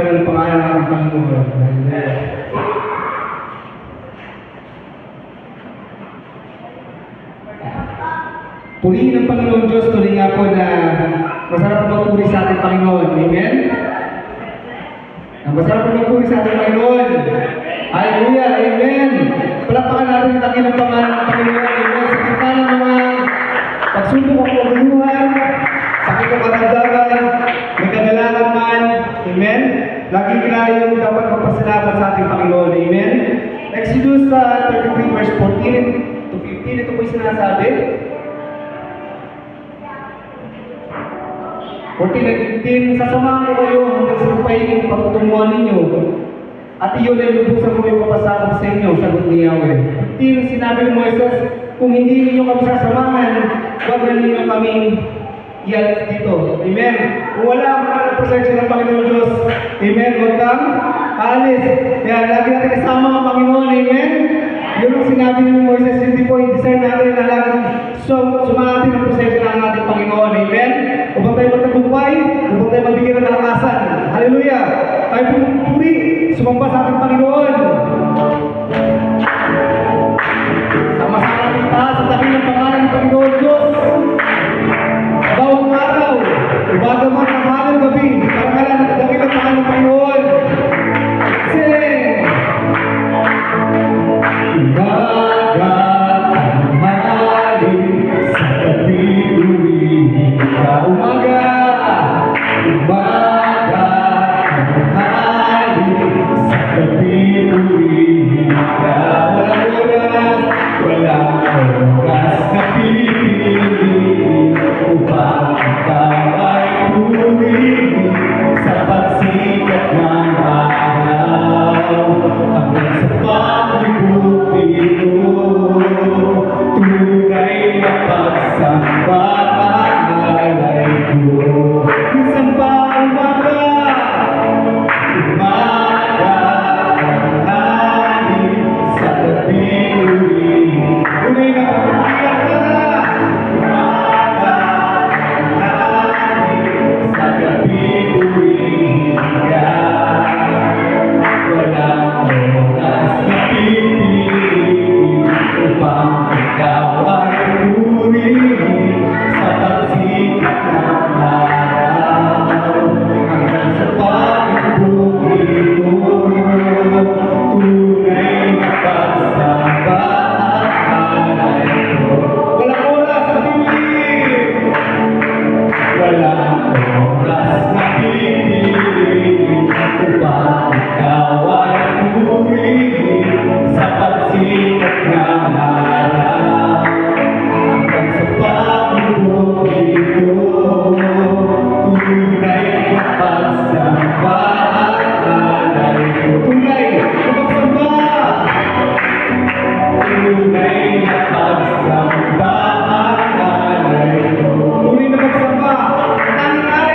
banal na pangalan ng ating Panginoon. Hallelujah. Purihin ng Panginoon Diyos, tuloy nga po na masarap magpuri sa ating Panginoon. Amen? Masarap magpuri sa ating Panginoon. Hallelujah! Amen! Palakpakan natin ang takilang pangalan ng Panginoon. Amen! Sa kita ng mga pagsubok o kaguluhan, sakit o karamdaman, may kagalangan man. Amen? Lagi tayong dapat magpasalamat sa ating Panginoon. Amen? Exodus 33 verse 14 to 15, ito po yung sinasabi. 14 at 15, sasamahan ko kayo hanggang sa lupain ang pagtutunguhan ninyo. At iyon ay lubusan ko yung papasakop sa inyo, sagot ni Yahweh. 15, sinabi ni Moises, kung hindi ninyo kami sasamahan, huwag na ninyo kaming ialis dito. Amen. Kung wala ang presensya ng Panginoon Diyos, amen, huwag kang aalis. Kaya lagi natin kasama ang Panginoon, amen. Yun ang sinabi ni Moises, hindi po i-design natin na laging sumatin ang presensya ng ating Panginoon, amen. Upang tayo magtagumpay, upang tayo mabigyan ng kalakasan. Hallelujah! Tayo pumupuri, sumamba sa ating Panginoon. Sama-sama kita sa tabi ng pangalan ng Panginoon Diyos. Bawang araw, umaga man ang hanggang gabi, parangalan ng dakilang pangalan ng Panginoon. Sing! Umaga, tanghali, sa gabi, uwihin ka. Umaga, tanghali, sa gabi, uwihin ka. Walang oras na pipiliin upang ikaw ay purihin sa pagsikat ng araw. Hanggang sa pagbubuti mo, tunay na pagsamba ang alay ko. Minsan pa umaga, tanghali, sa gabi uwihin. Tunay na pagbubuti ka na. Tanghali, sa gabi uwihin ka. Walang oras na pipiliin upang ikaw ay purihin sa pagsikat ng araw. Hanggang sa pagbubuti mo, tunay na pagsamba ang alay ko. Walang oras na pipiliin. Walang oras na pipiliin upang ikaw ay purihin sa pagsikat ng araw. Hanggang sa pagbubuti mo, tunay na pagsamba ang alay ko. Tunay na pagsamba! Tunay na pagsamba ang alay ko. Tunay na pagsamba! Tanging araw!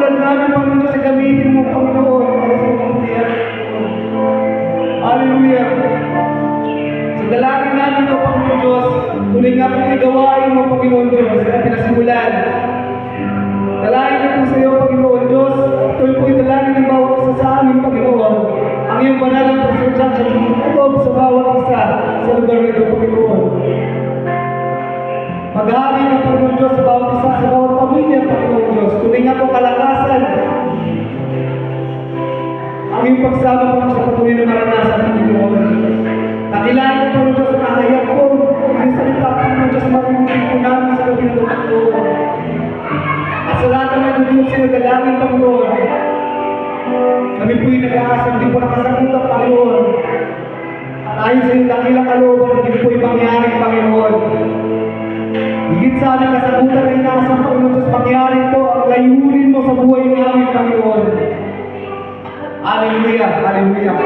Pagdadasal namin, Panginoon Diyos, sa gamitin mo, Panginoon, para sa mga diyan. Hallelujah. Sa dalangin namin ito, Panginoon Diyos, tuloy nga pinagawain mo, Panginoon Diyos, na pinasimulan. Dalangin ko po sa iyo, Panginoon Diyos, tuloy po idalangin ng bawat isa sa amin, Panginoon, ang iyong banal ng presensya sa loob sa bawat isa sa lugar nito, Panginoon. Maghari ng Panginoon Diyos sa bawat isa, sa bawat pamilya, Panginoon Diyos. Tuloy nga po kalakasan ang iyong pagsama po sa patuloy na maranasan, Panginoon. Nakilala ko, Panginoon Diyos, na kahayag ko ang salita, Panginoon Diyos, marinig po namin sa gabi na ito, Panginoon. At sa lahat ng nagdudulog sa nagdalangin, Panginoon, kami po'y nag-aasa, hindi po nakasagot ang Panginoon. At ayon sa iyong dakilang kalooban, hindi po'y mangyari, Panginoon. Higit sa aming kasagutan na inaasang, Panginoon Diyos, mangyari po ang layunin mo sa buhay namin, Panginoon. Hallelujah, hallelujah.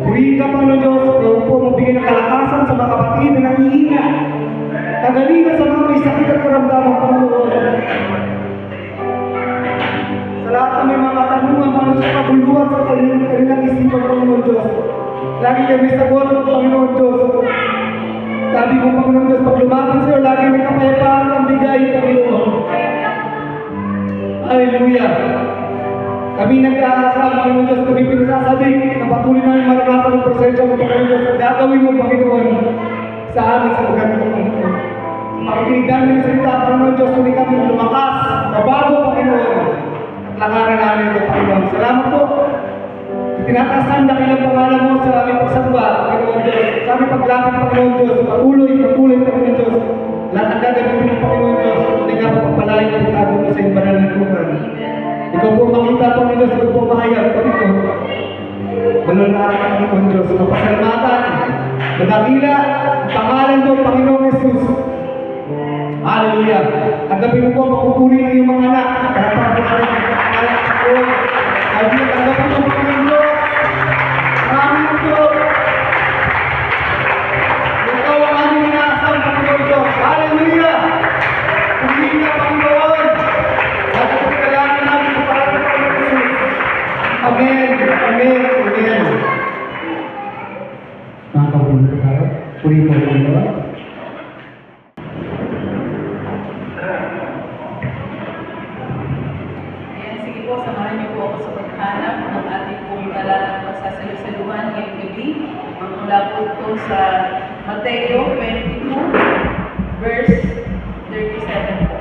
Purihin ka, Panginoon Diyos, ikaw po magbigay ng kalakasan sa mga kapatid na nangihina. Kagalingan sa mga may sakit at karamdaman, Panginoon. Sa lahat ng may mga katanungan, Panginoon, sa kabuluhan sa kanilang isipan, Panginoon Diyos. Lagi kami sagot, Panginoon Diyos. Sabi mo, Panginoon Diyos, pag lumapit sa iyo, lagi may kapayapaan ang bigay, Panginoon. Hallelujah. Kami nag-aasa, Panginoon Diyos, kami pinasasabi na patuloy namin maranasan ng presensya mo, Panginoon Diyos, na gagawin mo, Panginoon, sa amin sa lugar mo, Panginoon. Makikinig namin ng salita, Panginoon Diyos, kami kami lumakas, mabago, Panginoon. At langaran namin ito, Panginoon. Salamat po. Itinatasan na ilang pangalan mo sa aming pagsamba, Panginoon Diyos. Sa aming paglapit, Panginoon Diyos, patuloy, Panginoon Diyos. Lahat ng gagawin mo, Panginoon Diyos, hindi nga po pagpalain at itago mo sa iyong banal na lugar. Ikaw po makita, Panginoon Diyos, ikaw po mahayag, Panginoon. Malunaan, Panginoon Diyos, mapasalamatan, madakila, pangalan mo, Panginoon Jesus. Hallelujah. Tanggapin mo po ang makupuri ng iyong mga anak. Karapan po namin ang pangalan ng Panginoon. Hallelujah. Tanggapin mo, Panginoon Diyos. Maraming ito. Ikaw ang aming inaasam, Panginoon Diyos. Hallelujah. Purihin ka, Panginoon. At ang kailangan namin sa pangalan ng Panginoon Jesus. Amen. Amen. Amen. Mga kapatid, purihin mo, Panginoon. Samahan niyo po ako sa paghanap ng ating pong talagang pagsasalusaluhan ngayong gabi. Magmula po ito sa Mateo 22, verse 37 po.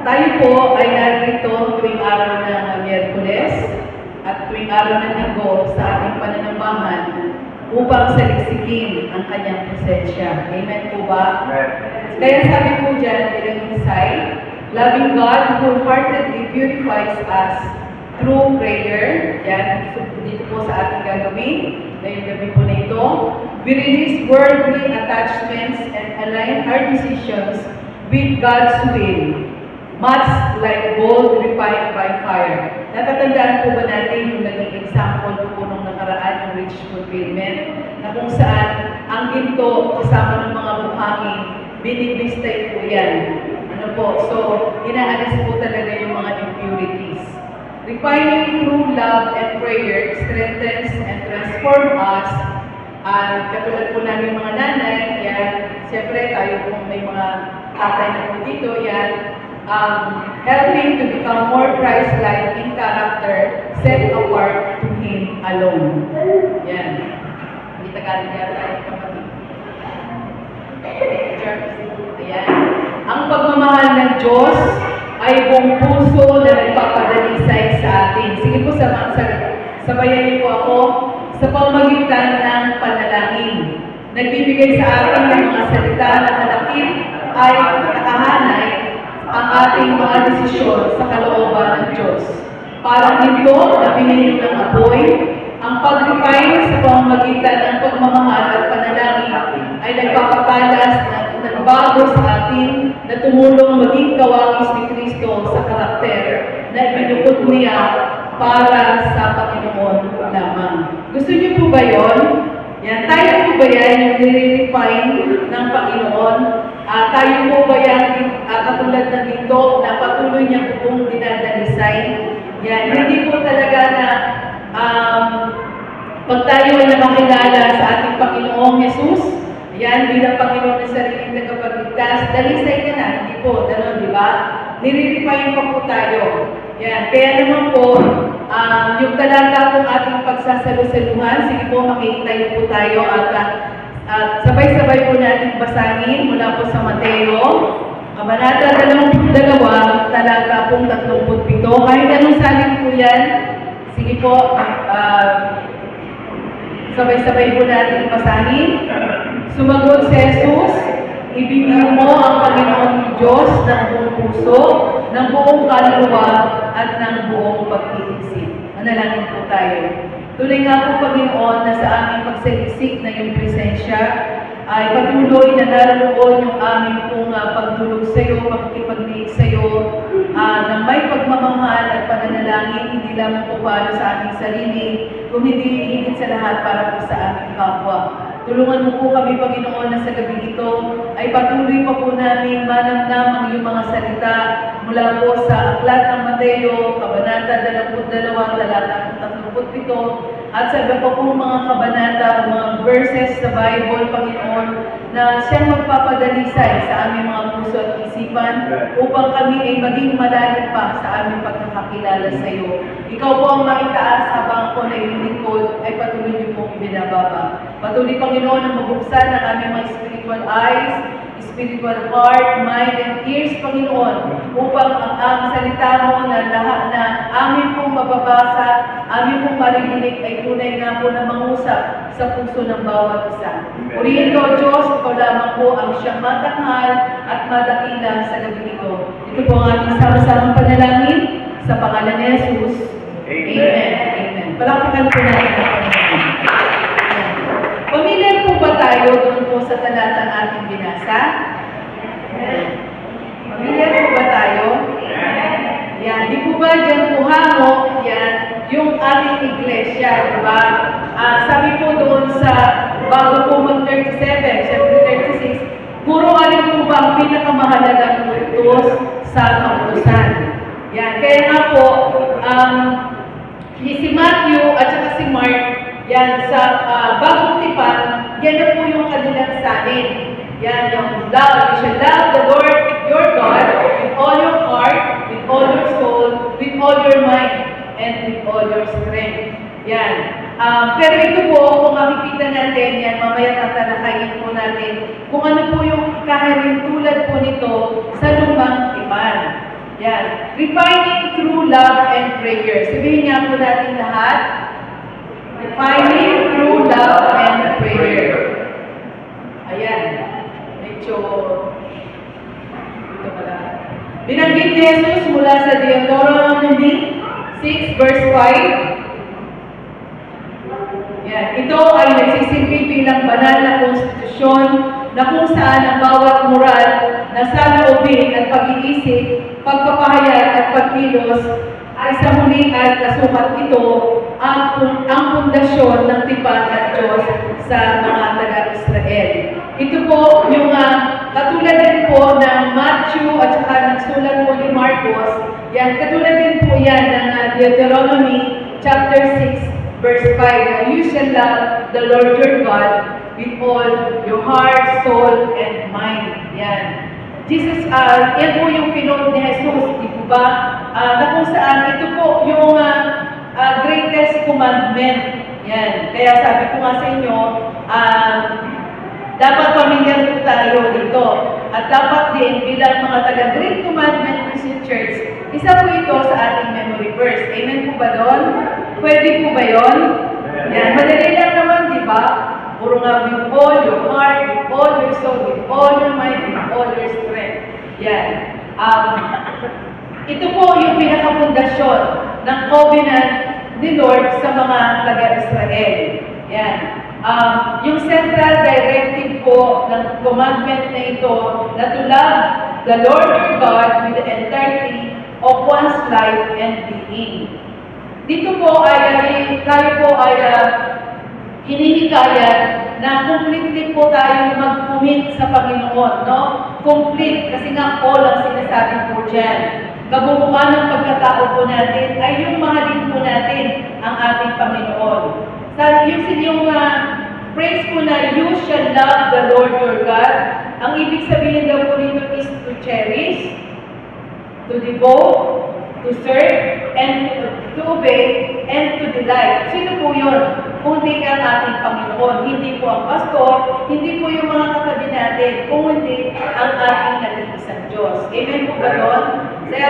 Tayo po ay narito tuwing araw ng Miyerkules at tuwing araw ng Linggo sa ating pananambahan upang saliksikin ang kanyang presensya. Amen po ba? Kaya sabi po dyan, bilang insight, loving God wholeheartedly purifies us through prayer. Yan, dito po sa ating gagawin, ngayong gabi po na ito. We release worldly attachments and align our decisions with God's will. Much like gold refined by fire. Natatandaan po ba natin yung naging example po nung nakaraan yung rich fulfillment na kung saan ang ginto kasama ng mga buhangin, binibistay po yan. Ano po? So, inaalis po talaga yung mga impurities. Refining through love and prayer strengthens and transforms us. Katulad po namin mga nanay, yan, siyempre tayo po may mga tatay na po dito, yan, helping to become more Christ-like in character, set apart to Him alone. Yan. Hindi Tagalog yata yung kapatid. Ayan. Ang pagmamahal ng Diyos ay buong puso na nagpapadalisay sa atin. Sige po, sabayan niyo po ako sa pamagitan ng panalangin. Nagbibigay sa atin ng mga salita na kalakip ay nakahanay ang ating mga desisyon sa kalooban ng Diyos. Parang nito na pinili ng apoy, ang pag-refine sa pamamagitan ng pagmamahal at panalangin ay nagpapatalas na nagbago sa atin na tumulong maging kawangis ni Kristo sa karakter na ibinukod niya para sa Panginoon lamang. Gusto niyo po ba yon? Yan, tayo po ba yan yung nire-refine ng Panginoon? Tayo po ba yan katulad ng ito na patuloy niya pong dinadalisay? Yan, hindi po talaga na pag tayo ay nakakilala sa ating Panginoong Jesus, yan, bilang Panginoon ng sariling tagapagligtas, dalisay ka na, hindi po, gano'n, di ba? Nire-refine pa po tayo. Yan, kaya naman po, yung talata pong ating pagsasalusaluhan, sige po, makikitayo po tayo at sabay-sabay po natin basahin mula po sa Mateo, Kabanata 22, talata pong 37. Kahit anong salin po yan, sige po, sabay-sabay po natin basahin. Sumagot si Jesus, ibigin mo ang Panginoong Diyos ng buong puso, ng buong kaluluwa, at ng buong pag-iisip. Manalangin po tayo. Tuloy nga po, Panginoon, na sa aming pagsaliksik na iyong presensya, ay patuloy na naroon yung aming pong pagdulog sa iyo, pakikipagdiig sa iyo, na may pagmamahal at pananalangin, hindi lamang po para sa aming sarili, kung hindi higit sa lahat para po sa aming kapwa. Tulungan mo po kami, Panginoon, na sa gabi ito ay patuloy pa po namin manamnam ang iyong mga salita mula po sa Aklat ng Mateo, Kabanata 22, talata 37, at sa iba pa po mga kabanata, mga verses sa Bible, Panginoon, na siyang magpapadalisay sa aming mga puso at isipan upang kami ay maging malalim pa sa aming pagkakakilala sa iyo. Ikaw po ang maitaas habang ako na iyong lingkod ay patuloy niyo pong ibinababa. Patuloy, Panginoon, ang mabuksan ang aming mga spiritual eyes, spiritual heart, mind, and ears, Panginoon, upang ang salita mo na lahat na amin pong mababasa, amin pong marinig ay tunay nga po na mangusap sa puso ng bawat isa. Purihin ko, Diyos, ikaw lamang po ang siyang matanghal at madakila sa gabi ito. Ito po ang aming sama-samang panalangin sa pangalan ni Jesus. Amen. Amen. Palakpakan po natin ang Panginoon. Pamilyar po ba tayo doon po sa talatang ating binasa? Pamilyar po ba tayo? Yan. Di po ba dyan puhango, yan, yung ating iglesia, di ba? Sabi po doon sa, bago po mag-37, syempre 36, puro alin po ba ang pinakamahalagang utos sa kautusan? Yan. Kaya nga po, si Matthew at saka si Mark, yan, sa bagong tipan, yan na po yung kanilang salin. Yan, yung love. You should love the Lord your God with all your heart, with all your soul, with all your mind, and with all your strength. Yan. Pero ito po, kung makikita natin, yan, mamaya tatalakayin po natin kung ano po yung kahalintulad po nito sa lumang tipan. Yan. Refining through love and prayer. Sabihin nga po natin lahat, refining through love and prayer. Ayan. Medyo ito pala. Binanggit ni Jesus mula sa Deuteronomy 6 verse 5. Yan. Ito ay nagsisilbi bilang banal na konstitusyon na kung saan ang bawat moral na saloobin at pag-iisip, pagpapahayag at pagkilos ay sa huli at kasukat ito ang pundasyon ng tipan ng Diyos sa mga taga-Israel. Ito po yung katulad din po ng Matthew at saka nagsulat po ni Marcos. Yan, katulad din po yan ng Deuteronomy chapter 6 verse 5. You shall love the Lord your God with all your heart, soul, and mind. Yan. Jesus, yan po yung pinod ni Jesus, di po ba? Na kung saan, ito po yung greatest commandment. Yan. Kaya sabi ko nga sa inyo, dapat pamilyar po tayo dito. At dapat din bilang mga taga-Great Commandment Christian Church, isa po ito sa ating memory verse. Amen po ba doon? Pwede po ba yun? Yan. Madali lang naman, di ba? Puro nga with all your heart, with all your soul, with all your mind, with all your strength. Yan. Um, ito po yung pinakapundasyon ng covenant ni Lord sa mga taga-Israel. Yan. Yung central directive po ng commandment na ito na to love the Lord your God with the entirety of one's life and being. Dito po tayo po ay hinihikayat na completely po tayong mag-commit sa Panginoon, no? Complete, kasi nga all ang sinasabi po dyan. Kabubuan ng pagkatao po natin ay yung mahalin po natin ang ating Panginoon. Sa yung phrase po na, you shall love the Lord your God, ang ibig sabihin daw po nito is to cherish, to devote, to serve, and to obey, and to delight. Sino po yun? Kundi ang ating Panginoon. Hindi po ang pastor, hindi po yung mga katabi natin, kundi ang ating nag-iisang Diyos. Amen po ba doon? Sir,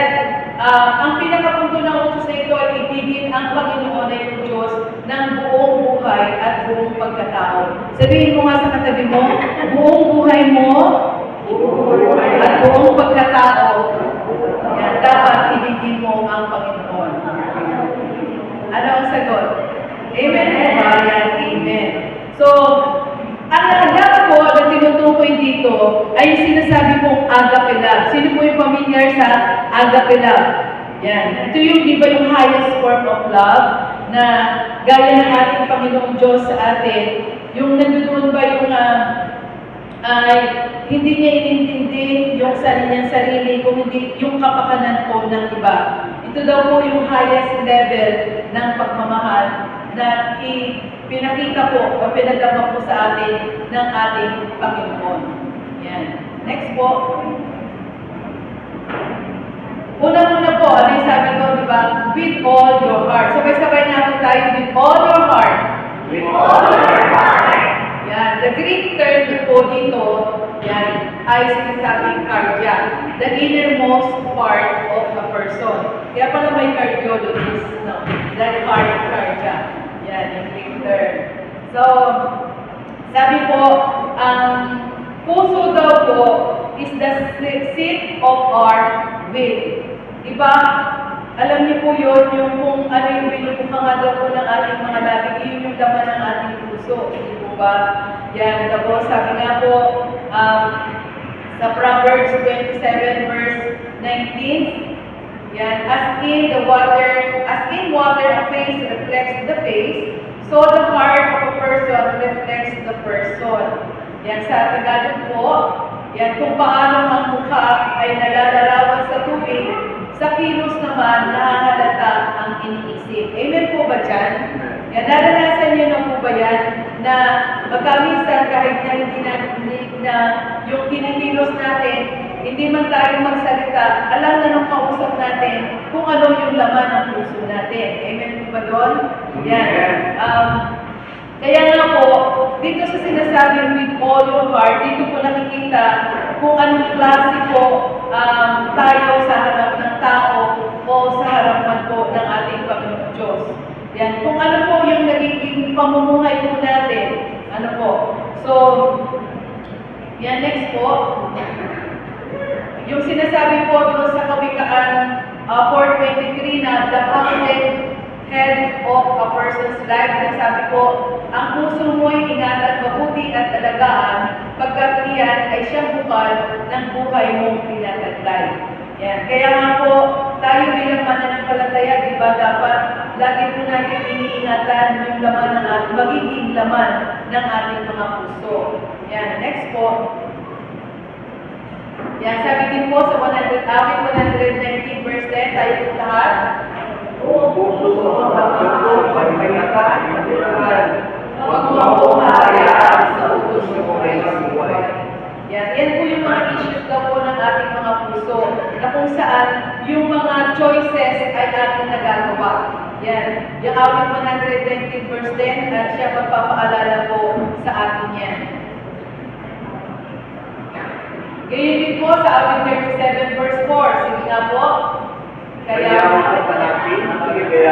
ang pinakapunto ng utos na ito ay ibigin ang Panginoon na yung Diyos ng buong buhay at buong pagkatao. Sabihin mo nga sa katabi mo, buong buhay mo at buong pagkatao, yan, dapat ibigin mo ang Panginoon. Ano ang sagot? Amen po ba? Yan, amen. So, ang dapat po na tinutukoy dito ay yung sinasabi pong agape love. Sino po yung familiar sa agape love? Yan. Ito yung, di ba, yung highest form of love na gaya ng ating Panginoong Diyos sa atin. Yung nandoon ba yung ay hindi niya inintindi yung niyang sarili, kung hindi yung kapakanan po ng iba. Ito daw po yung highest level ng pagmamahal na pinakita po o pinadama po sa atin ng ating Panginoon. Yan. Next po. Una-una po, ano yung sabi ko, di ba? With all your heart. Sabay-sabay na po tayo, with all your heart. With all your heart. Yan. The Greek term po dito, yan, ay sinasabing cardia. The innermost part of a person. Kaya pala may cardiologist, no? That heart cardia. Yan, yung Greek term. So, sabi po, ang puso daw po is the seat of our will. Diba? Alam niyo po yun, yung kung ano yung binubukanga daw po ng ating mga labi, yun yung laman ng ating puso. Hindi po ba? Yan. Tapos sabi nga po, sa Proverbs 27 verse 19, yan, as in water a face reflects the face, so the heart of a person reflects the person. Yan, sa Tagalog po, yan, kung paano ang mukha ay nalalarawan sa tubig, sa kilos naman nahahalata ang iniisip. Amen po ba dyan? Yan, naranasan niyo na po ba yan na magkamisan kahit na hindi na yung kinikilos natin, hindi man tayo magsalita, alam na nung kausap natin kung ano yung laman ng puso natin. Amen po ba doon? Yan. Kaya nga po, dito sa sinasabing with all your heart, dito po nakikita kung anong klase po tayo sa harap ng tao o sa harapan po ng ating Panginoon Diyos. Yan. Kung ano po yung nagiging pamumuhay po natin. Ano po. So, yan, next po. Yung sinasabi po doon sa Kawikaan 4:23 na the covenant head of a person's life, na sabi ko, ang puso mo'y ingatan mabuti at alagaan, pagkat iyan ay siyang bukal ng buhay mong tinataglay. Yan. Kaya nga po, tayo bilang mananampalataya, di ba, dapat lagi po natin iniingatan yung laman ng ating, magiging laman ng ating mga puso. Yan. Next po. Yan. Sabi din po sa 119 verse 10, tayo po lahat. O puso mo at puso ay may kataan. Huwag mo akong hayaan sa utos mo ay buhay. Yan po yung mga issues daw po ng ating mga puso na kung saan yung mga choices ay ating nagagawa. Yan. Yung awit 119 verse 10 at siya magpapaalala po sa atin yan. Ganyan din po sa awit 37 verse 4. Sige nga po. Kaya ang panapin, kaya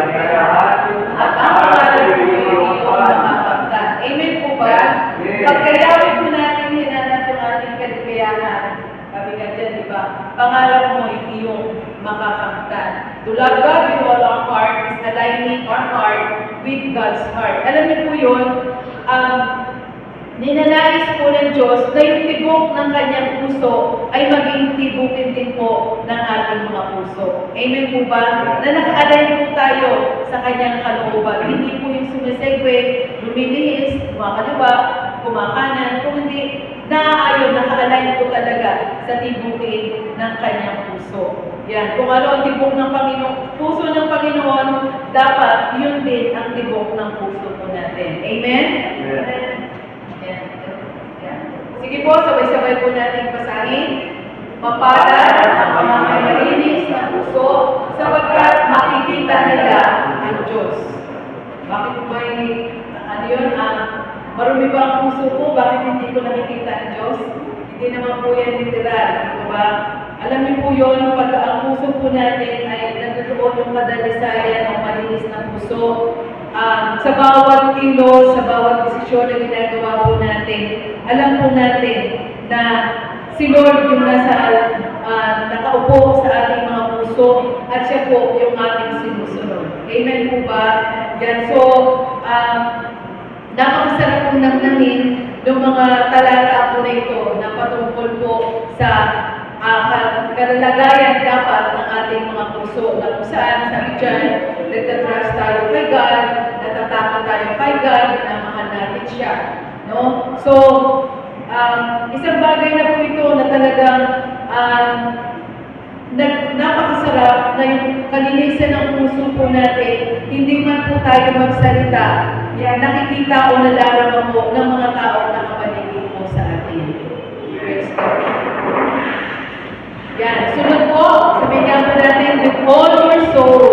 at ang pangalan po ay iyong makakaptan. Amen po ba? Pagkayawin po natin hinanap ang ating kaligayahan. Sabi ka dyan, di ba? Pangalan mo, with God's heart. Alam niyo po yun, ninanais po ng Diyos na yung tibok ng kanyang puso ay maging tibukin din po ng ating mga puso. Amen po ba? Na naka-align po tayo sa kanyang kalooban. Hindi po yung sumisegue, lumilihis, kumakaliwa, kumakanan, kung hindi, naaayon, naka-align po talaga sa tibukin ng kanyang puso. Yan. Kung ano ang tibok ng Panginoon, puso ng Panginoon, dapat yun din ang tibok ng puso po natin. Amen? Amen. Yan. Yan. Sige po, sabay-sabay po natin basahin. Mapalad ang mga may malinis na puso sapagkat makikita nila ang Diyos. Bakit ba ano yun? Marumi ba ang puso ko? Bakit hindi ko nakikita ang Diyos? Hindi naman po yan literal. Di ba? Alam niyo po yun, pag ang puso po natin ay natutuon yung kadalisayan ng malinis na puso, sa bawat kilo, sa bawat desisyon na ginagawa po natin, alam po natin na si Lord yung nakaupo sa ating mga puso at siya po yung ating sinusunod. Amen po ba? Yan. So, napakasarap pong namnamin ng mga talata po na ito na patungkol po sa kalalagayan dapat ng ating mga puso na kung saan sabi dyan, nagtatrust tayo kay God, natatakot tayo kay God, minamahal natin siya. No? So, isang bagay na po ito na talagang napakasarap na yung kalinisan ng puso po natin, hindi man po tayo magsalita, yan, nakikita o nadarama po ng mga tao na kapaligid po sa atin. Praise God. Yan. Sunod po, sabihin nga po natin, with all your soul.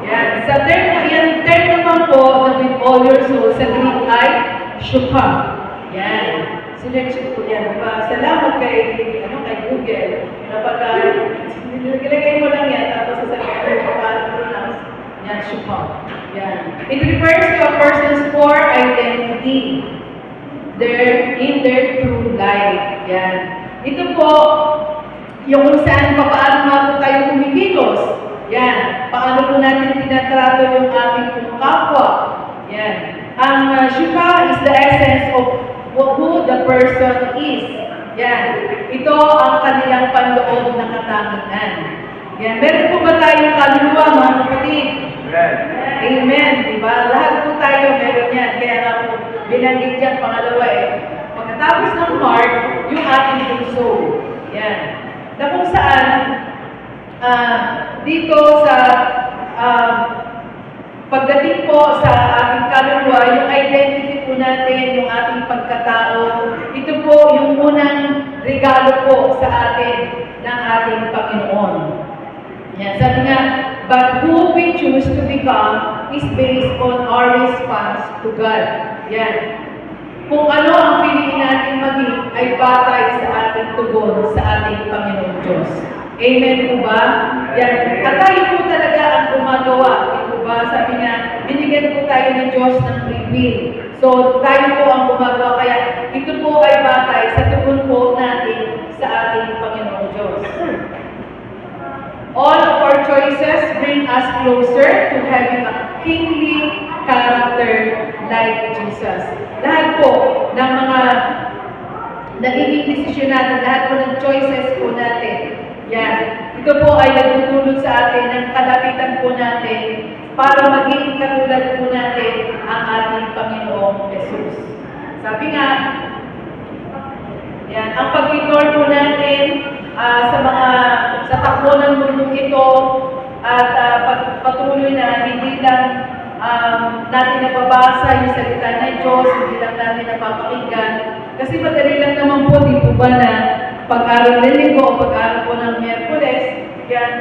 Yan. Sa term naman po na with all your soul, sa Greek ay shukha. Yan. Sinerch po yan. Diba? Salamat kay Google. Nilagay mo lang yan, tapos sasabihin mo paano pronounce. Yan, shukha. Yan. It refers to a person's core identity. In their true life. Yan. Ito po, yung kung saan paano nga po tayo kumikilos. Yan. Paano po natin tinatrato yung ating kapwa. Yan. Ang shukha is the essence of who the person is. Yan. Ito ang kanilang panloob na katangian. Yan. Meron po ba tayong kaluluwa, mga kapatid? Amen. Diba? Lahat po tayo meron yan. Kaya nga po, binanggit yan pangalawa Pagkatapos ng heart, yung ating puso. Yan. Na kung saan, dito sa pagdating po sa ating kaluluwa, yung identity po natin, yung ating pagkatao, ito po yung unang regalo po sa atin ng ating Panginoon. Yan. Sabi nga, but who we choose to become is based on our response to God. Yan. Kung ano ang piliin natin maging ay batay sa ating tugon sa ating Panginoon Diyos. Amen po ba? Yan. At tayo po talaga ang gumagawa. Ito ba? Sabi nga, binigyan po tayo ng Diyos ng free will. So, tayo po ang gumagawa. Kaya ito po ay batay sa tugon po natin sa ating Panginoon Diyos. All of our choices bring us closer to having a kingly character like Jesus. Lahat po ng mga nagiging desisyon natin, lahat po ng choices po natin, yan. Ito po ay nagtutulot sa atin ng kalapitan po natin para maging katulad po natin ang ating Panginoong Jesus. Sabi nga, yan, ang pag-ignore po natin sa takbo ng mundo ito at patuloy na hindi lang natin nababasa yung salita ng Diyos, hindi lang natin napapakinggan. Kasi madali lang naman po, di po ba na pag-aral ng linggo o pag-aral po ng Miyerkules, yan,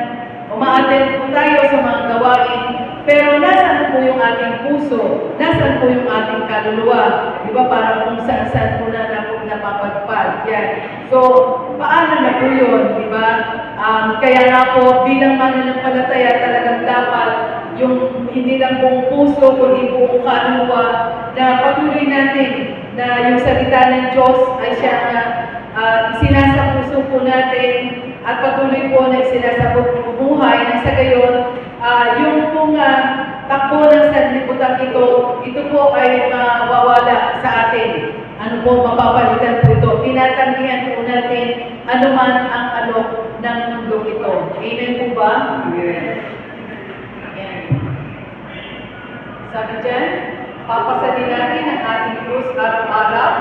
umaattend po tayo sa mga gawain. Pero nasaan po yung ating puso? Nasaan po yung ating kaluluwa? Di ba? Para kung saan-saan po na napapadpad. Yan. So, paano na po yun? Di ba? Kaya nga po, bilang mananampalataya talagang dapat yung hindi lang buong puso, kundi buong kaluluwa, na patuloy natin na yung salita ng Diyos ay siya sinasapuso po natin at patuloy po na sinasabot buhay na sa gayon yung pong takbo ng sanlibutan ito po ay mawawala sa atin. Ano po, mapapalitan po ito. Tinatanggihan po natin anuman ang alok ng mundo ito. Amen po ba? Yan. Sabi dyan, papasalin natin ang ating krus araw-araw.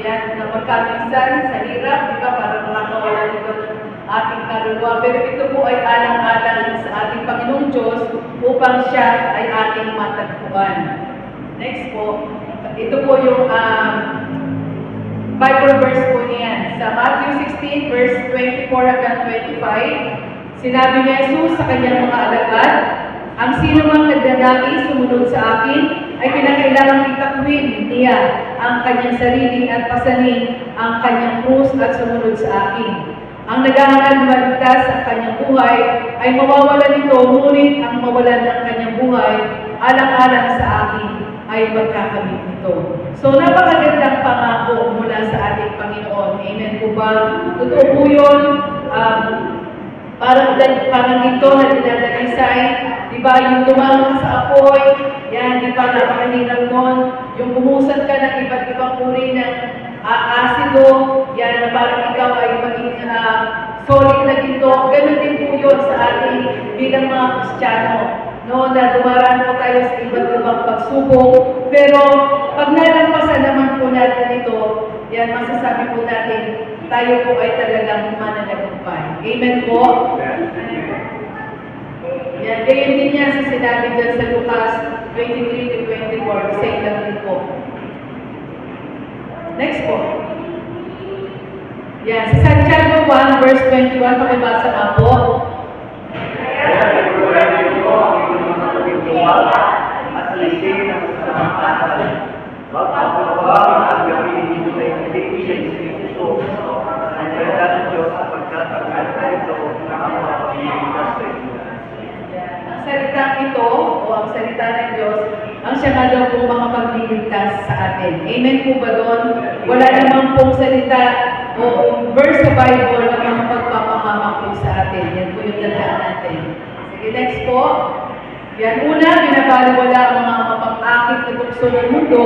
Yan, na magkaminsan sa hirap, di ba, para makakawala nito ng ating kaluluwa. Pero ito po ay alang-alang sa ating Panginoong Diyos upang siya ay ating matagpuan. Next po, ito po yung Bible verse po niyan. Sa Matthew 16, verse 24 hanggang 25, sinabi ni Jesus sa kanyang mga alagad, ang sino mang nagdanais sumunod sa akin, ay kinakailangang itakwin niya ang kanyang sarili at pasanin ang kanyang krus at sumunod sa akin. Ang naghahangad maligtas ang kanyang buhay ay mawawalan nito, ngunit ang mawalan ng kanyang buhay alang-alang sa akin ay magkakamit nito. So, napakagandang pangako mula sa ating Panginoon. Amen po ba? Totoo po yun. Parang dito na dinadalisay, di ba, yung tumama sa apoy, yan, di ba, napakahinang nun, yung bumusat ka ng iba't ibang uri ng asido, yan, na parang ikaw ay maging solid na ginto. Ganun din po yun sa ating bilang mga Kristiyano, no, na dumaraan po tayo sa iba't ibang pagsubok, pero pag nalampasan naman po natin ito, yan, masasabi po natin, tayo po ay talagang mananagumpay. Amen po? Yan, gayon din yan sa sinabi dyan sa Lucas 23 to 24, same lang din po. Next po. Yan, sa Santiago 1, verse 21, pakibasa nga po. At lising ng kasamatan. Magpapabawang ang gawin dito sa invitation sa Kristo. Ang salita ng Diyos sapagkat ang salita ito na ang mapapilitas sa inyo. Ang salitang ito, o ang salita ng Diyos, ang siya nga daw pong makapagliligtas sa atin. Amen po ba doon? Wala namang pong salita o verse sa Bible na makapagpapahamak po sa atin. Yan po yung tandaan natin. Sige, next po. Yan, una, binabaliwala ang mga mapang-akit na tukso ng mundo,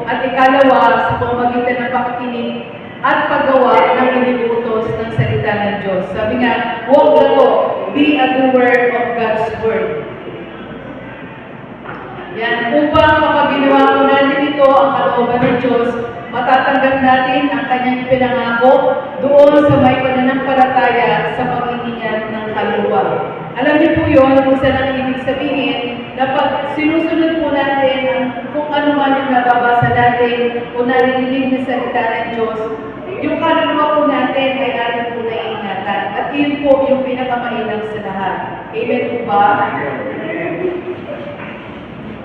at ikalawa, sa pamamagitan ng pakikinig at paggawa ng iniutos ng salita ng Diyos. Sabi nga, walk the law, be a doer of God's word. Yan, upang kapag ginawa po natin ito, ang kalooban ng Diyos, matatanggap natin ang kanyang pinangako doon sa may pananampalataya sa pag-iingat ng kaluluwa. Alam niyo po yun, kung saan ang ibig sabihin, na pag sinusunod po natin kung ano man yung nababasa natin o narinig na salita ng Diyos, yung kaluluwa po natin ay ating po naiingatan. At yun po yung pinakamainam sa lahat. Amen po ba?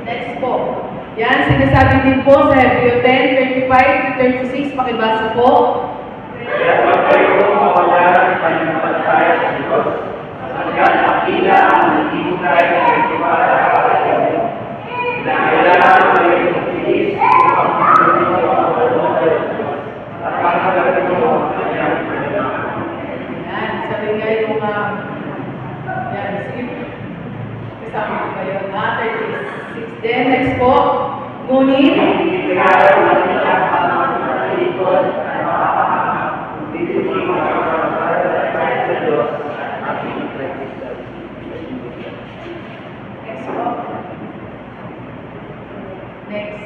Next po. Yan, sinasabi din po sa Hebreo 10, 35 to 36, pakibasa po. Kaya huwag kayong mawala ng pananampalataya sa Diyos. Sapagkat makila ang nagihintay ng nagtiwala para sa inyo. Kailangan kayong magtiis upang masunod ang Diyos. At pagkakalit mo ang kanyang pananampalataya. Yan, sabi nga yung yan, sige. Kasama ko kayo. 36. Then, next po. Ngunit, next po. Next.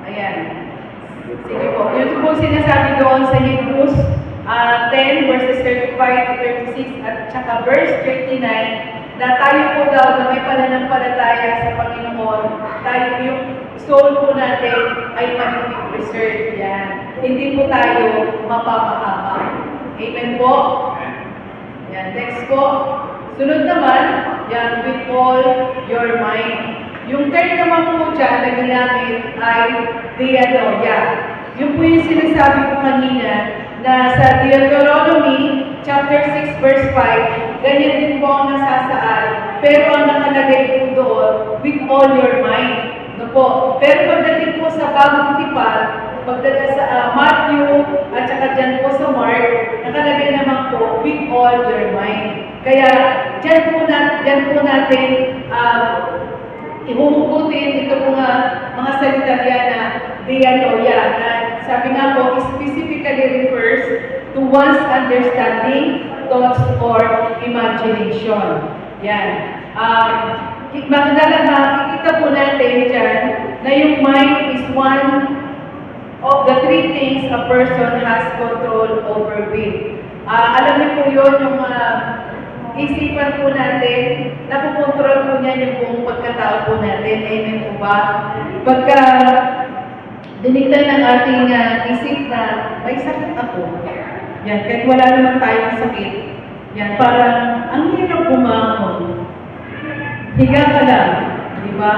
Ayan. Sige po. Yun po sinasabi doon sa Hebrews 10 verses 35 to 36 at saka verse 39 na tayo po daw na may pananampalataya sa Panginoon, tayo yung soul po natin ay ma-preserve yan. Hindi po tayo mapapahamak. Amen po? Yan. Next po. Sunod naman, yan, with all your mind. Yung term naman po dyan na ginamit ay dianoia. Yung po yung sinasabi ko kanina na sa Deuteronomy chapter 6 verse 5, ganyan din po ang nasasaad. Pero ang nakalagay po doon, with all your mind. No po. Pero pagdating po sa bagong tipan, pagdating sa Matthew at saka dyan po sa Mark, nakalagay naman po, with all your mind. Kaya dyan po natin, yan po natin ihuhugutin ito mga salita yan na dianoia, na sabi nga po, specifically refers to one's understanding, thoughts, or imagination. Yan. Makikita po natin dyan na yung mind is one of the three things a person has control over with. Alam niyo po yun, yung isipan po natin, nakukontrol po niya yung buong pagkatao po natin. Amen po ba? Pagka dinigtan ng ating isip na may sakit ako, yan, kahit wala naman tayong sakit, yan, parang ang hirap bumangon. Higa ka lang, di ba?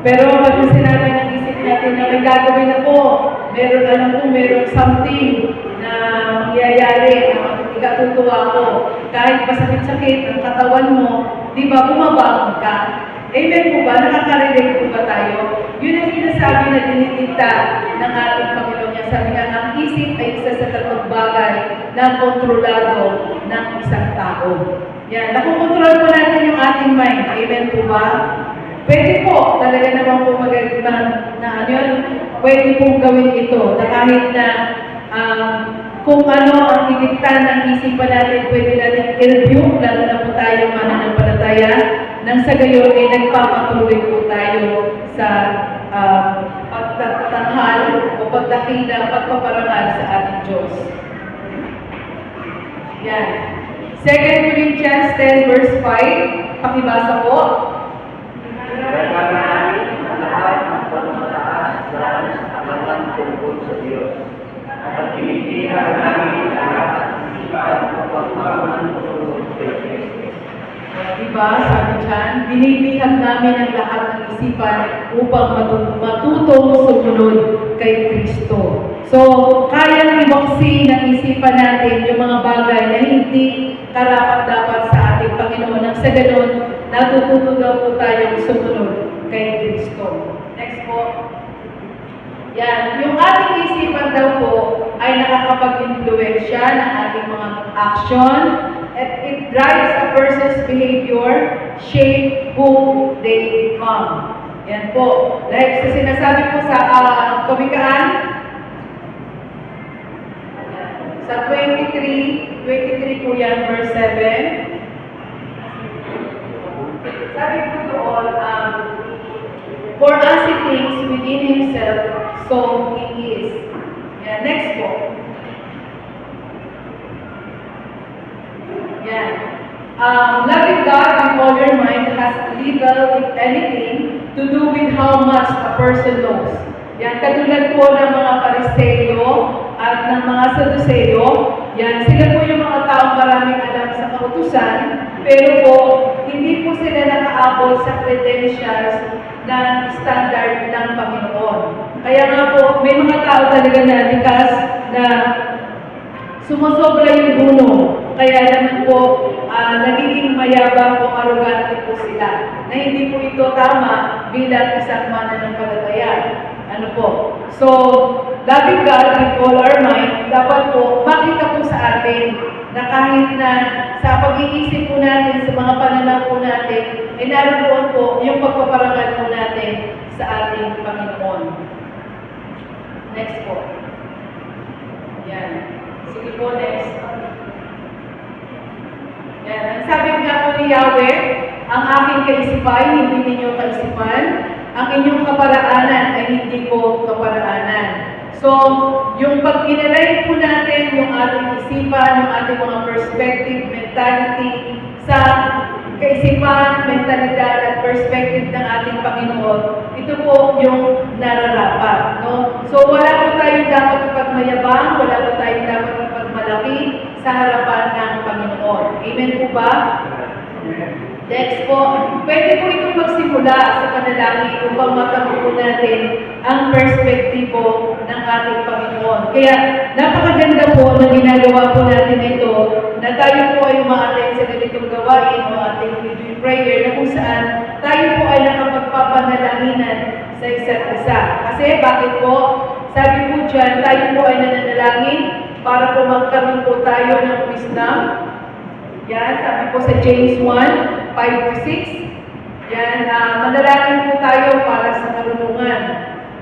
Pero pag sinabi ng isip natin na may gagawin ako, meron something na mangyayari, na ikatutuwa ko, kahit masakit-sakit ang katawan mo, di ba, bumabangon ka. Amen po ba? Nakaka-relate po ba tayo? Yun ang sinasabi na dinidikta ng ating Panginoon niya. Sabi nga, ang isip ay isa sa tatlong bagay na kontrolado ng isang tao. Yan, nakukontrol po natin yung ating mind. Amen po ba? Pwede po, talaga naman po magagandang na ano yun, pwede pong gawin ito, na kahit na kung ano ang idikta ng isipan natin, pwede natin i-review, lalo na po tayo mananampalataya, nang sa gayon ay nagpapatuloy po tayo sa pagtatanghal o pagdakila, pagpaparangal sa ating Diyos. Yan. 2 Corinthians 10 verse 5, pakibasa po. Gagawin namin ang lahat ng pagmamataas dahil sa kalaman tungkol sa Diyos. At pinipihan namin ang lahat ng ipan ng pagmamataas tungkol sa Diyos. Diba, sabi dyan, binibihag namin ang lahat ng isipan upang matutong sumunod kay Kristo. So, kayang iwaksi ng isipan natin yung mga bagay na hindi karapat-dapat sa ating Panginoon. Nang sa ganon, natututo daw po tayong sumunod kay Kristo. Next po. Yan. Yung ating isipan daw po ay nakakapag-influensya ng ating mga action, and it drives a person's behavior, shape who they become. Yan po. Dahil sa sinasabi po sa Kawikaan, sa 23 po yan, verse 7. Sabi po doon, for as he thinks within himself, so he is. Yan, next po. Yan. Loving God with all your mind has little, if anything, to do with how much a person knows. Yan, katulad po ng mga Pariseo at ng mga Saduceo, yan, sila po yung mga taong maraming alam sa kautusan, pero po, hindi po sila nakaabot sa credentials ng standard ng Panginoon. Kaya nga po, may mga tao talaga na likas na sumusobra yung guno. Kaya naman po, nagiging mayabang o arrogante po sila. Na hindi po ito tama bilang isang mananampalataya. Ano po? So, loving God with all our mind, dapat po makita po sa atin na kahit na sa pag-iisip po natin, sa mga pananaw po natin, ay naroon po yung pagpaparangal po natin sa ating Panginoon. Next po. Yan. Sige po, next. Yan. Ang sabi nga po ni Yahweh, ang aking kaisipan, hindi ninyo kaisipan. Ang inyong kaparaanan ay hindi ko kaparaanan. So, yung pag inalay po natin yung ating isipan, yung ating mga perspective, mentality, sa kaisipan, mentalidad, at perspective ng ating Panginoon, ito po yung nararapat. No? So, wala po tayong dapat ipagmayabang, wala po tayong dapat ipagmalaki sa harapan ng Panginoon. Amen po ba? Next po, pwede po itong magsimula sa panalangin upang matamo po natin ang perspektibo ng ating Panginoon. Kaya napakaganda po na ginagawa po natin ito, na tayo po ay umaattend sa ganitong gawain o ating video prayer na kung saan tayo po ay nakapagpapanalaginan sa isa't isa. Kasi bakit po? Sabi po dyan, tayo po ay nananalangin para po magkaroon po tayo ng wisdom. Yan, sabi po sa James 1, 5 to 6. Yan, manalangin po tayo para sa karunungan.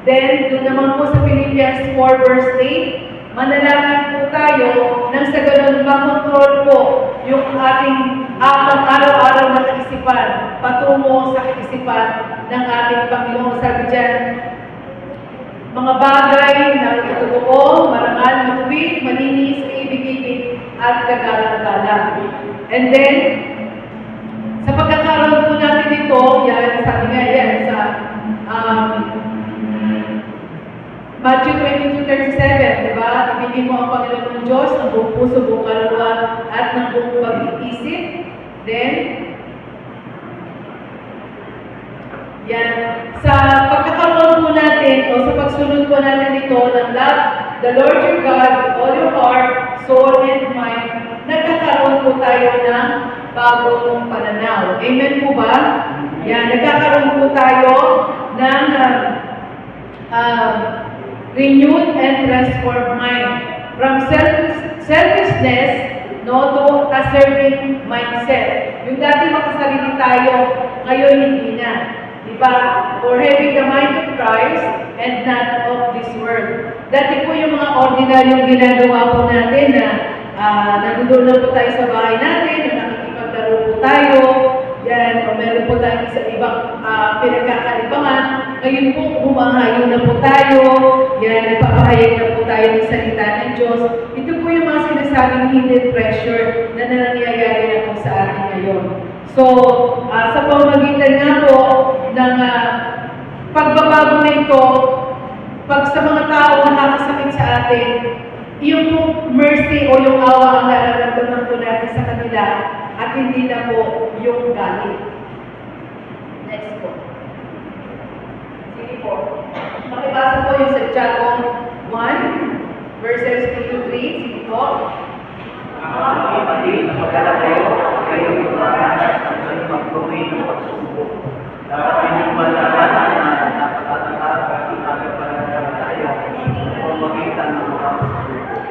Then, doon naman po sa Philippians 4 verse 8, manalangin po tayo nang sa ganun makontrol po yung ating araw-araw na kaisipan patungo sa kaisipan ng ating Panginoon. Sabi dyan, mga bagay na totoo, marangal, matuwid, malinis, kaibig-ibig, at kagalang-galang. And then, sa pagkakaroon po natin ito, yan, sabi nga yan sa Matthew 22:37, di ba? Ibigin mo ang Panginoon ng Diyos ng buong puso, buong kaluluwa, at ng buong pag-iisip. Then, yan. Sa pagkakaroon po natin, o sa pagsunod po natin ito ng love the Lord your God with all your heart, soul, and mind, nagkakaroon po tayo ng bagong pananaw. Amen po ba? Yan. Nagkakaroon po tayo ng renewed and transformed mind. From selfishness, no, to a serving mindset. Yung dati makasarili tayo, ngayon hindi na. Diba? For having the mind of Christ and not of this world. Dati po yung mga ordinaryong ginagawa po natin na nandun na po tayo sa bahay natin, na nakikipaglaro po tayo, yan, o meron po tayong isa ibang pinagkakaibangan. Ngayon po, humahayo na po tayo, yan, nagpapahayag na po tayo ng salita ng Diyos. Ito po yung mga sinasabing hidden treasure na nangyayari na po sa atin ngayon. So, sa pamamagitan nga po ng pagbabago na ito, pag sa mga tao nakakasakit sa atin, yung mercy o yung awa ang nararamdaman po natin sa kanila at hindi na po yung galit. Next po. Sige po. Makibasa po yung sa Tiago 1, verses 2 to 3. Sige po. Kapatid, magkala kayo lumalakas ang pagtuloy ng pagsubok. Dapat inyong malaman na napatatakot ang pananampalataya o magitan ng mga pagsubok.